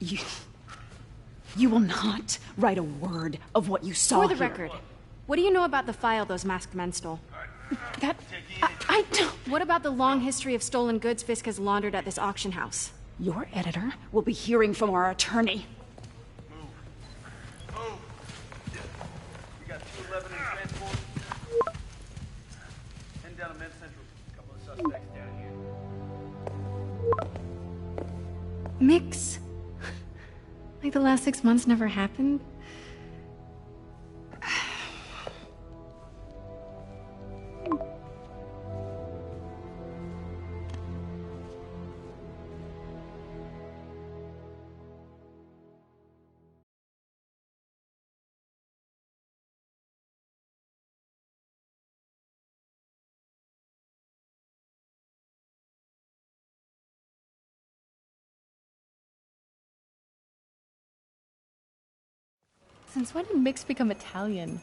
Speaker 14: You will not write a word of what you saw
Speaker 11: For the
Speaker 14: here.
Speaker 11: record, what do you know about the file those masked men stole?
Speaker 14: I don't...
Speaker 11: What about the long history of stolen goods Fisk has laundered at this auction house?
Speaker 14: Your editor will be hearing from our attorney.
Speaker 11: Mix? Like the last 6 months never happened? Since when did Mix become Italian?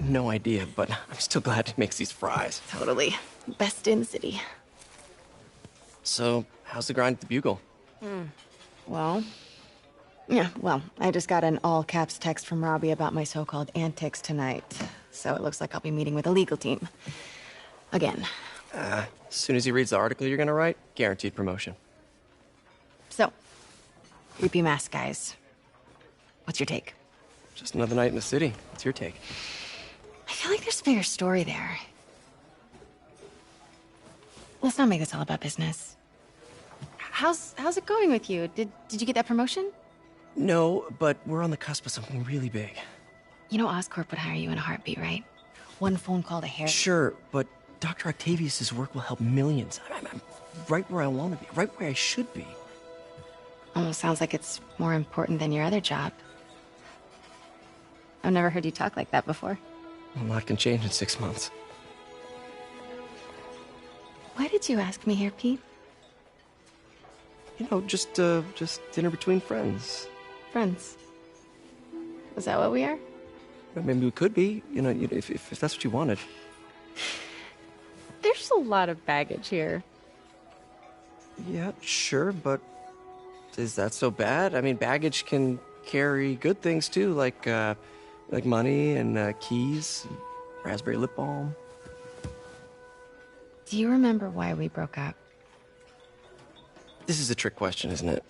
Speaker 3: No idea, but I'm still glad he makes these fries.
Speaker 11: Totally. Best in the city.
Speaker 3: So, how's the grind at the Bugle?
Speaker 11: Well, I just got an all-caps text from Robbie about my so-called antics tonight. So it looks like I'll be meeting with a legal team. Again.
Speaker 3: As soon as he reads the article you're gonna write, guaranteed promotion.
Speaker 11: So, creepy mask guys. What's your take?
Speaker 3: Just another night in the city. What's your take?
Speaker 11: I feel like there's a bigger story there. Let's not make this all about business. How's it going with you? Did you get that promotion?
Speaker 3: No, but we're on the cusp of something really big.
Speaker 11: You know Oscorp would hire you in a heartbeat, right? One phone call to Harry.
Speaker 3: Sure, but Dr. Octavius's work will help millions. I'm right where I want to be, right where I should be.
Speaker 11: Almost sounds like it's more important than your other job. I've never heard you talk like that before.
Speaker 3: A lot can change in 6 months.
Speaker 11: Why did you ask me here, Pete?
Speaker 3: You know, just dinner between friends.
Speaker 11: Friends. Is that what we are?
Speaker 3: Maybe we could be, you know, if that's what you wanted.
Speaker 15: There's a lot of baggage here.
Speaker 3: Yeah, sure, but is that so bad? I mean, baggage can carry good things too, like money and keys, and raspberry lip balm.
Speaker 15: Do you remember why we broke up?
Speaker 3: This is a trick question, isn't it?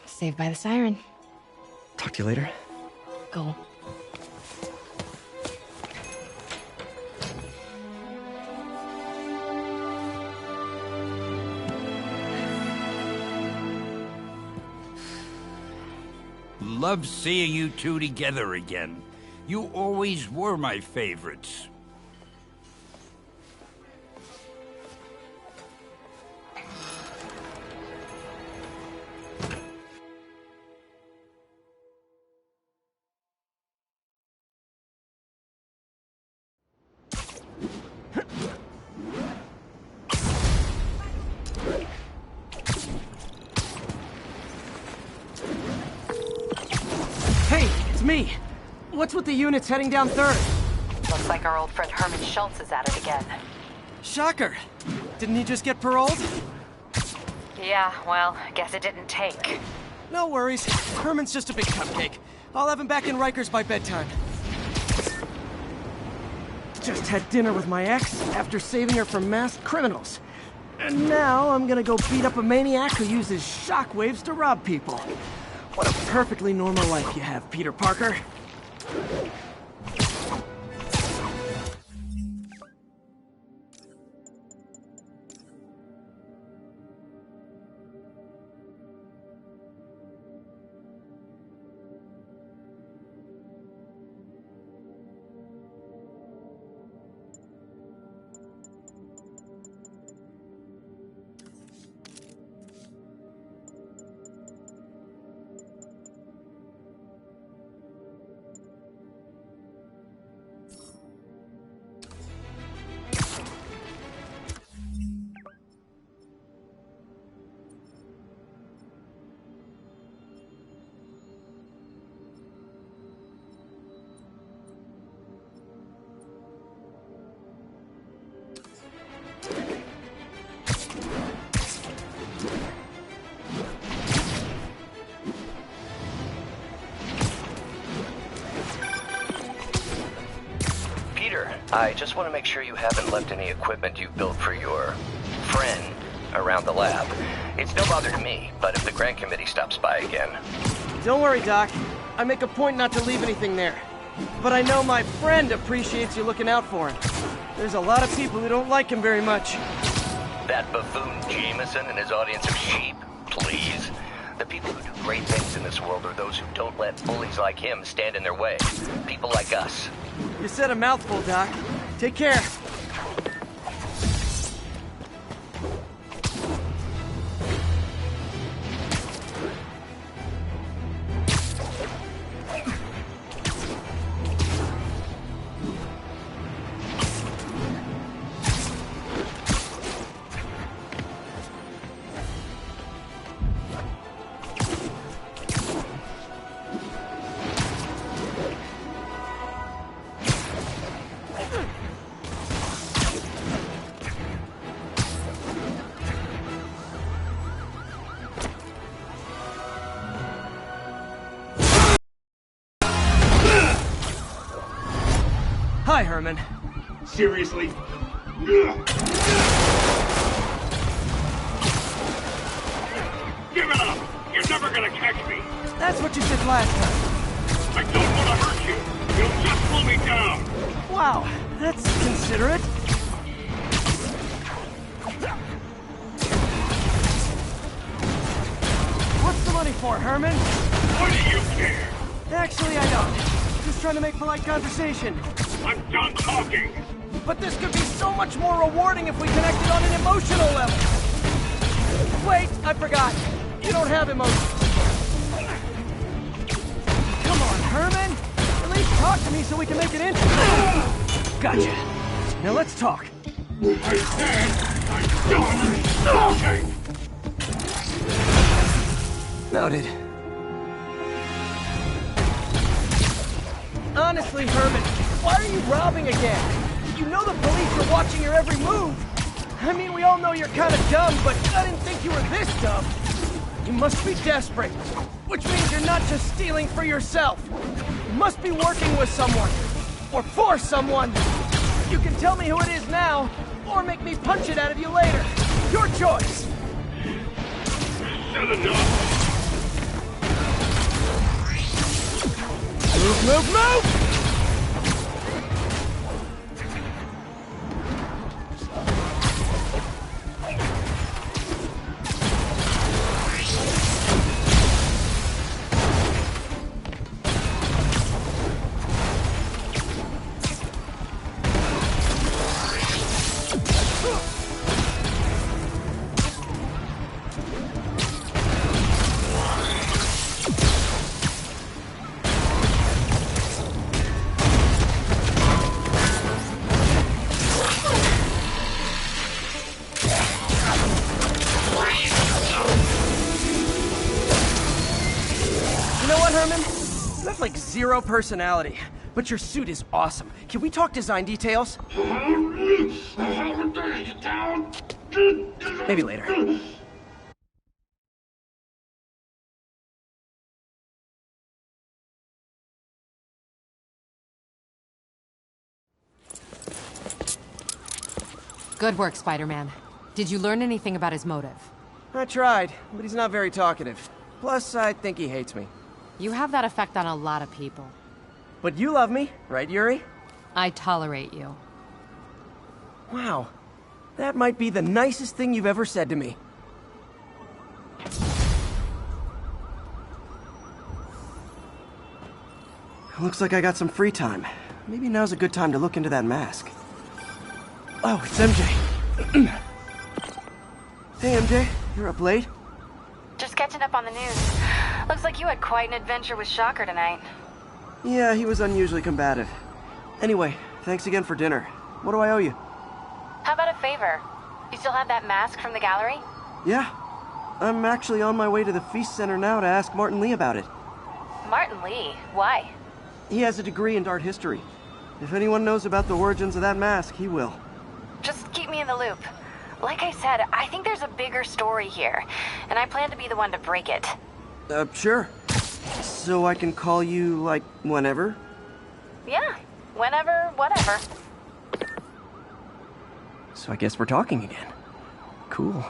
Speaker 15: Saved by the siren.
Speaker 3: Talk to you later.
Speaker 15: Go.
Speaker 16: Love seeing you two together again. You always were my favorites.
Speaker 3: Me! What's with the units heading down 3rd?
Speaker 7: Looks like our old friend Herman Schultz is at it again.
Speaker 3: Shocker! Didn't he just get paroled?
Speaker 7: Yeah, well, guess it didn't take.
Speaker 3: No worries. Herman's just a big cupcake. I'll have him back in Rikers by bedtime. Just had dinner with my ex after saving her from masked criminals. And now I'm gonna go beat up a maniac who uses shockwaves to rob people. What a perfectly normal life you have, Peter Parker.
Speaker 17: I just want to make sure you haven't left any equipment you've built for your friend around the lab. It's no bother to me, but if the grant committee stops by again...
Speaker 3: Don't worry, Doc. I make a point not to leave anything there. But I know my friend appreciates you looking out for him. There's a lot of people who don't like him very much.
Speaker 17: That buffoon Jameson and his audience of sheep, please. The people who do great things in this world are those who don't let bullies like him stand in their way. People like us.
Speaker 3: You said a mouthful, Doc. Take care. Hi, Herman.
Speaker 18: Seriously? Give it up! You're never gonna catch me!
Speaker 3: That's what you said last time.
Speaker 18: I don't want to hurt you! You'll just slow me down!
Speaker 3: Wow, that's considerate. What's the money for, Herman?
Speaker 18: What do you care?
Speaker 3: Actually, I don't. Just trying to make polite conversation.
Speaker 18: I'm done talking!
Speaker 3: But this could be so much more rewarding if we connected on an emotional level! Wait, I forgot. You don't have emotions. Come on, Herman! At least talk to me so we can make it interesting. Gotcha. Now let's talk.
Speaker 18: I said I'm done talking!
Speaker 3: Noted. Honestly, Herman, why are you robbing again? You know the police are watching your every move. I mean, we all know you're kind of dumb, but I didn't think you were this dumb. You must be desperate, which means you're not just stealing for yourself. You must be working with someone, or for someone. You can tell me who it is now, or make me punch it out of you later. Your choice.
Speaker 18: Shut enough!
Speaker 3: Move, move, move! Zero personality, but your suit is awesome. Can we talk design details? Maybe later.
Speaker 19: Good work, Spider-Man. Did you learn anything about his motive?
Speaker 3: I tried, but he's not very talkative. Plus, I think he hates me.
Speaker 19: You have that effect on a lot of people.
Speaker 3: But you love me, right, Yuri?
Speaker 19: I tolerate you.
Speaker 3: Wow. That might be the nicest thing you've ever said to me. Looks like I got some free time. Maybe now's a good time to look into that mask. Oh, it's MJ. Hey, MJ. You're up late?
Speaker 7: Just catching up on the news. Looks like you had quite an adventure with Shocker tonight.
Speaker 3: Yeah, he was unusually combative. Anyway, thanks again for dinner. What do I owe you?
Speaker 7: How about a favor? You still have that mask from the gallery?
Speaker 3: Yeah. I'm actually on my way to the Feast Center now to ask Martin Lee about it.
Speaker 7: Martin Lee? Why?
Speaker 3: He has a degree in art history. If anyone knows about the origins of that mask, he will.
Speaker 7: Just keep me in the loop. Like I said, I think there's a bigger story here, and I plan to be the one to break it.
Speaker 3: Sure. So I can call you, like, whenever?
Speaker 7: Yeah, whenever, whatever.
Speaker 3: So I guess we're talking again. Cool.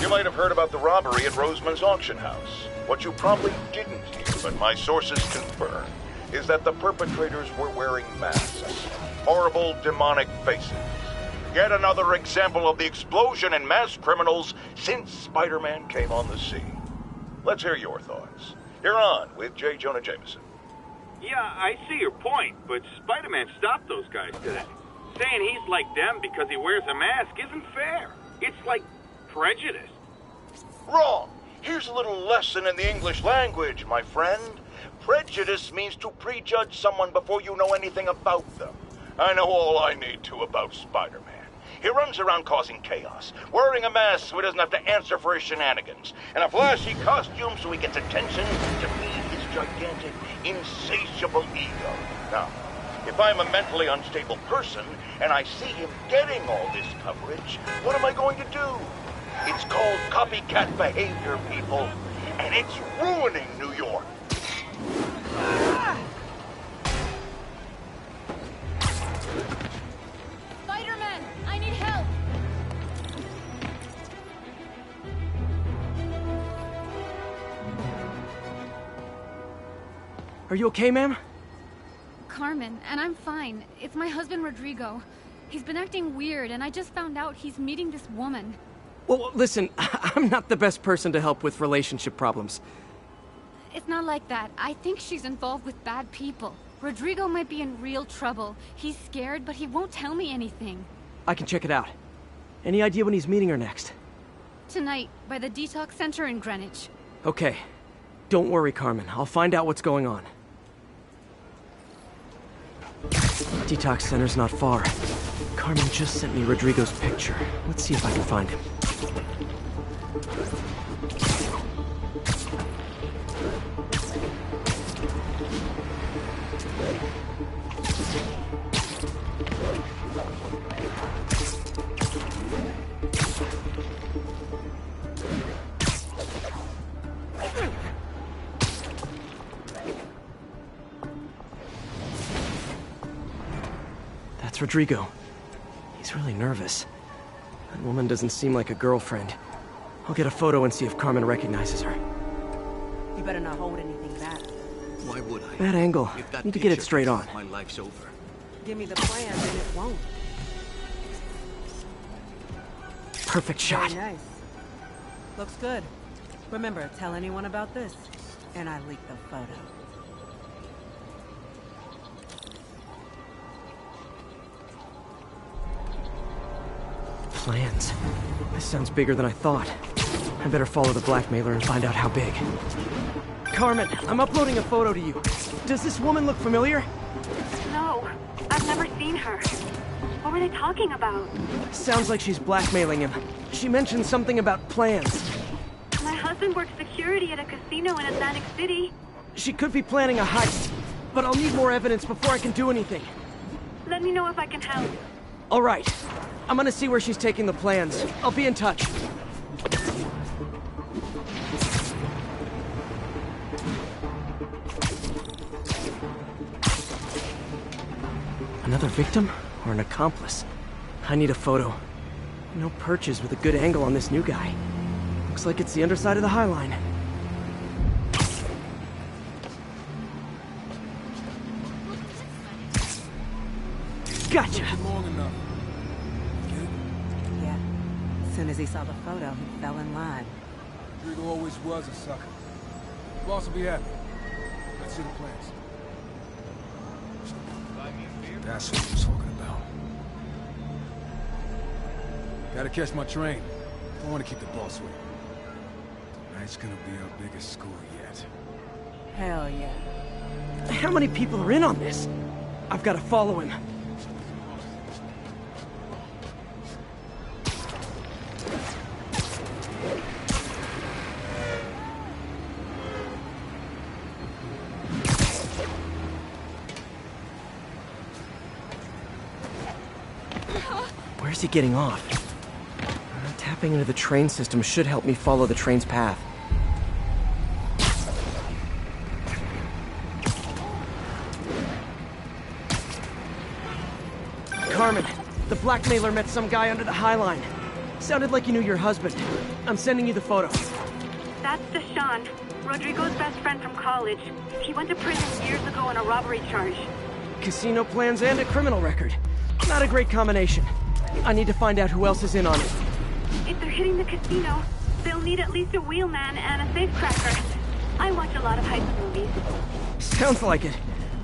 Speaker 1: You might have heard about the robbery at Roseman's auction house. What you probably didn't hear, but my sources confirm, is that the perpetrators were wearing masks. Horrible, demonic faces. Yet another example of the explosion in mass criminals since Spider-Man came on the scene. Let's hear your thoughts. You're on with J. Jonah Jameson.
Speaker 18: Yeah, I see your point, but Spider-Man stopped those guys today. Saying he's like them because he wears a mask isn't fair. It's like prejudice.
Speaker 1: Wrong. Here's a little lesson in the English language, my friend. Prejudice means to prejudge someone before you know anything about them. I know all I need to about Spider-Man. He runs around causing chaos, wearing a mask so he doesn't have to answer for his shenanigans, and a flashy costume so he gets attention to feed his gigantic, insatiable ego. Now, if I'm a mentally unstable person and I see him getting all this coverage, what am I going to do? It's called copycat behavior, people, and it's ruining New York.
Speaker 3: Are you okay, ma'am?
Speaker 20: Carmen, and I'm fine. It's my husband, Rodrigo. He's been acting weird, and I just found out he's meeting this woman.
Speaker 3: Well, listen, I'm not the best person to help with relationship problems.
Speaker 20: It's not like that. I think she's involved with bad people. Rodrigo might be in real trouble. He's scared, but he won't tell me anything.
Speaker 3: I can check it out. Any idea when he's meeting her next?
Speaker 20: Tonight, by the detox center in Greenwich.
Speaker 3: Okay. Don't worry, Carmen. I'll find out what's going on. Detox center's not far. Carmen just sent me Rodrigo's picture. Let's see if I can find him. That's Rodrigo. He's really nervous. That woman doesn't seem like a girlfriend. I'll get a photo and see if Carmen recognizes her.
Speaker 6: You better not hold anything back.
Speaker 21: Why would I?
Speaker 3: Bad angle.
Speaker 21: If that
Speaker 3: Need to get it
Speaker 21: picture
Speaker 3: straight
Speaker 21: passes,
Speaker 3: on.
Speaker 21: my life's over.
Speaker 6: Give me the plans and it won't.
Speaker 3: Perfect shot.
Speaker 6: Very nice. Looks good. Remember, tell anyone about this, and I leak the photo.
Speaker 3: Plans. This sounds bigger than I thought. I better follow the blackmailer and find out how big. Carmen, I'm uploading a photo to you. Does this woman look familiar?
Speaker 2: No, I've never seen her. What were they talking about?
Speaker 3: Sounds like she's blackmailing him. She mentioned something about plans.
Speaker 2: My husband works security at a casino in Atlantic City.
Speaker 3: She could be planning a heist, but I'll need more evidence before I can do anything.
Speaker 2: Let me know if I can help.
Speaker 3: All right. I'm gonna see where she's taking the plans. I'll be in touch. Another victim or an accomplice? I need a photo. No perches with a good angle on this new guy. Looks like it's the underside of the High Line. Gotcha!
Speaker 4: Long enough.
Speaker 6: Yeah. As soon as he saw the photo, he fell in line.
Speaker 4: Rodrigo always was a sucker. Boss will be happy. Let's see the plans. That's what I'm talking about. Gotta catch my train. Don't want to keep the boss waiting. Tonight's gonna be our biggest score yet.
Speaker 6: Hell yeah.
Speaker 3: How many people are in on this? I've got to follow him. Where's he getting off? Tapping into the train system should help me follow the train's path. Carmen, the blackmailer met some guy under the High Line. Sounded like you knew your husband. I'm sending you the photo.
Speaker 2: That's Deshaun, Rodrigo's best friend from college. He went to prison years ago on a robbery charge.
Speaker 3: Casino plans and a criminal record. Not a great combination. I need to find out who else is in on it.
Speaker 2: If they're hitting the casino, they'll need at least a wheelman and a safecracker. I watch a lot of heist movies.
Speaker 3: Sounds like it.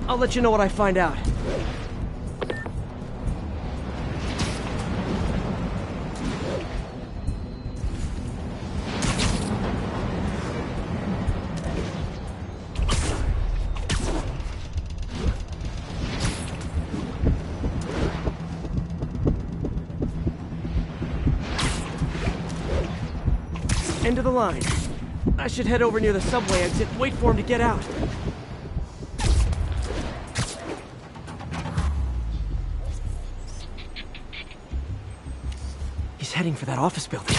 Speaker 3: I'll let you know what I find out. End of the line. I should head over near the subway exit, wait for him to get out. He's heading for that office building.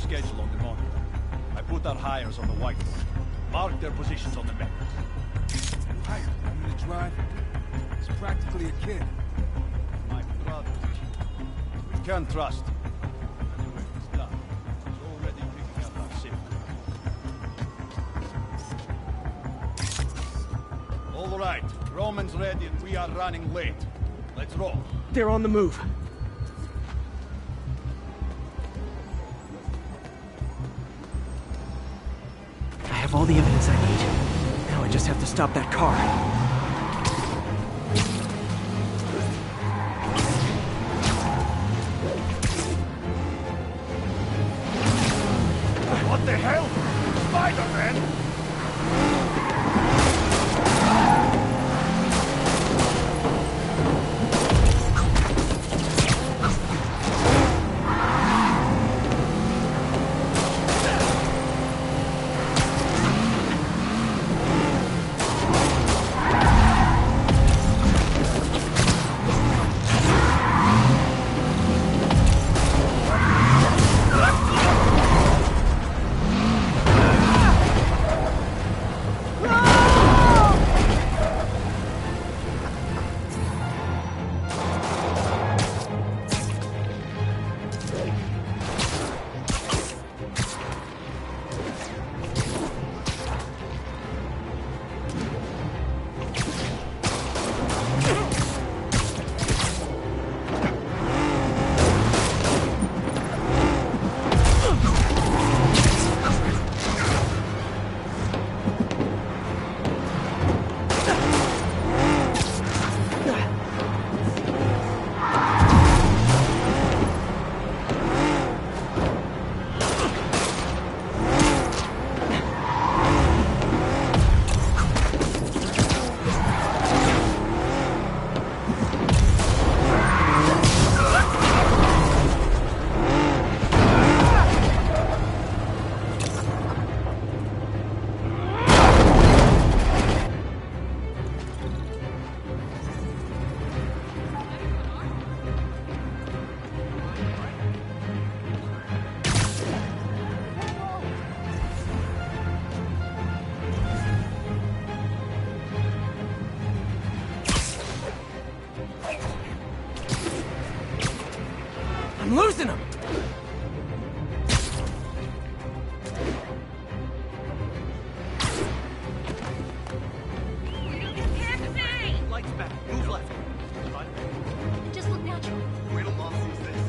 Speaker 4: schedule on the monitor. I put our hires on the whiteboard. Mark their positions on the map.
Speaker 21: Hired them to drive. He's practically a kid.
Speaker 4: My brother. We can't trust him. Anyway, it's done. He's already picking up our signal. All right. Roman's ready and we are running late. Let's roll.
Speaker 3: They're on the move. I have all the evidence I need. Now I just have to stop that car.
Speaker 4: What the hell? Spider-Man!
Speaker 3: I'm losing them!
Speaker 4: Lights back. Move left.
Speaker 5: Just look natural.
Speaker 4: Wait till Mom sees this.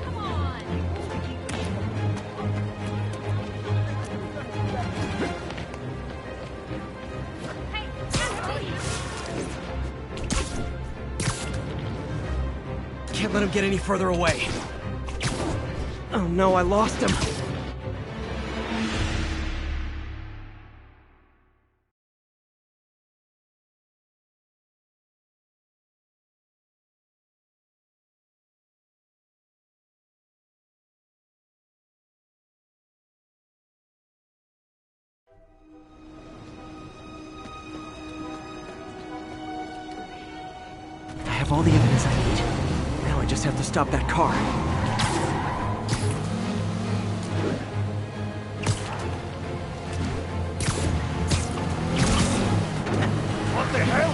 Speaker 5: Come on.
Speaker 3: Can't let him get any further away. Oh no, I lost him. I have all the evidence I need. Now I just have to stop that car.
Speaker 4: What the hell?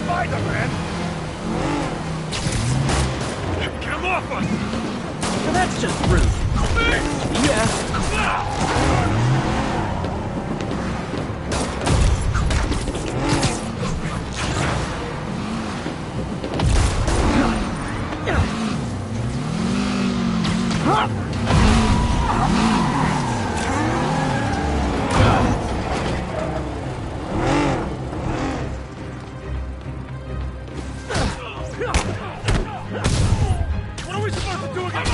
Speaker 4: Spider-Man! Get him off us!
Speaker 3: Well, that's just rude. Yeah.
Speaker 4: What are we supposed to do again?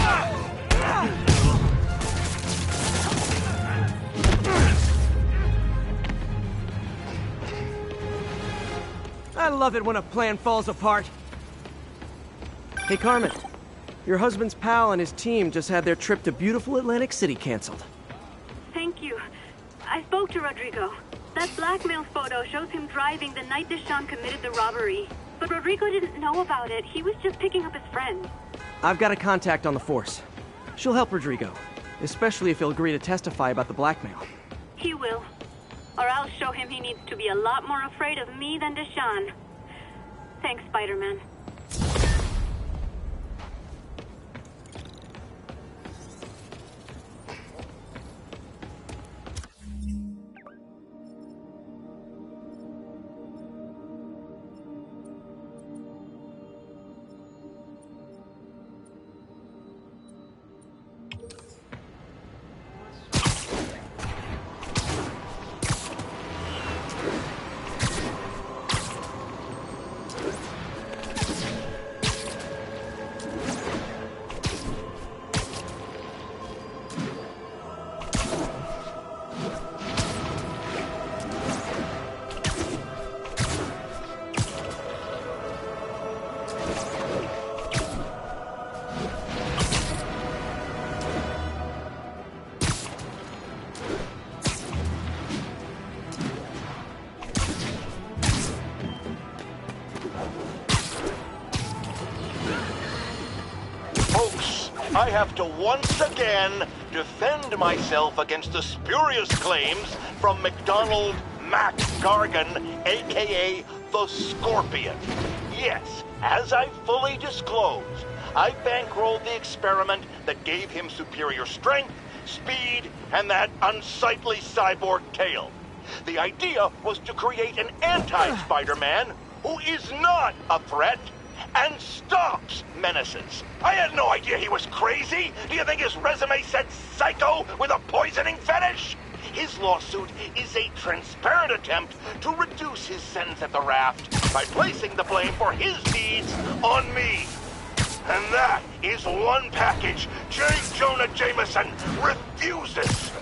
Speaker 3: I love it when a plan falls apart. Hey, Carmen. Your husband's pal and his team just had their trip to beautiful Atlantic City canceled.
Speaker 2: Thank you. I spoke to Rodrigo. That blackmail photo shows him driving the night Deschamps committed the robbery. But Rodrigo didn't know about it. He was just picking up his friend.
Speaker 3: I've got a contact on the force. She'll help Rodrigo, especially if he'll agree to testify about the blackmail.
Speaker 2: He will. Or I'll show him he needs to be a lot more afraid of me than Deshawn. Thanks, Spider-Man.
Speaker 1: I have to once again defend myself against the spurious claims from McDonald Mac Gargan, aka the Scorpion. Yes, as I fully disclosed, I bankrolled the experiment that gave him superior strength, speed, and that unsightly cyborg tail. The idea was to create an anti-Spider-Man who is not a threat and stops menaces. I had no idea he was crazy. Do you think his resume said psycho with a poisoning fetish? His lawsuit is a transparent attempt to reduce his sentence at the raft by placing the blame for his deeds on me. And that is one package J. Jonah Jameson refuses.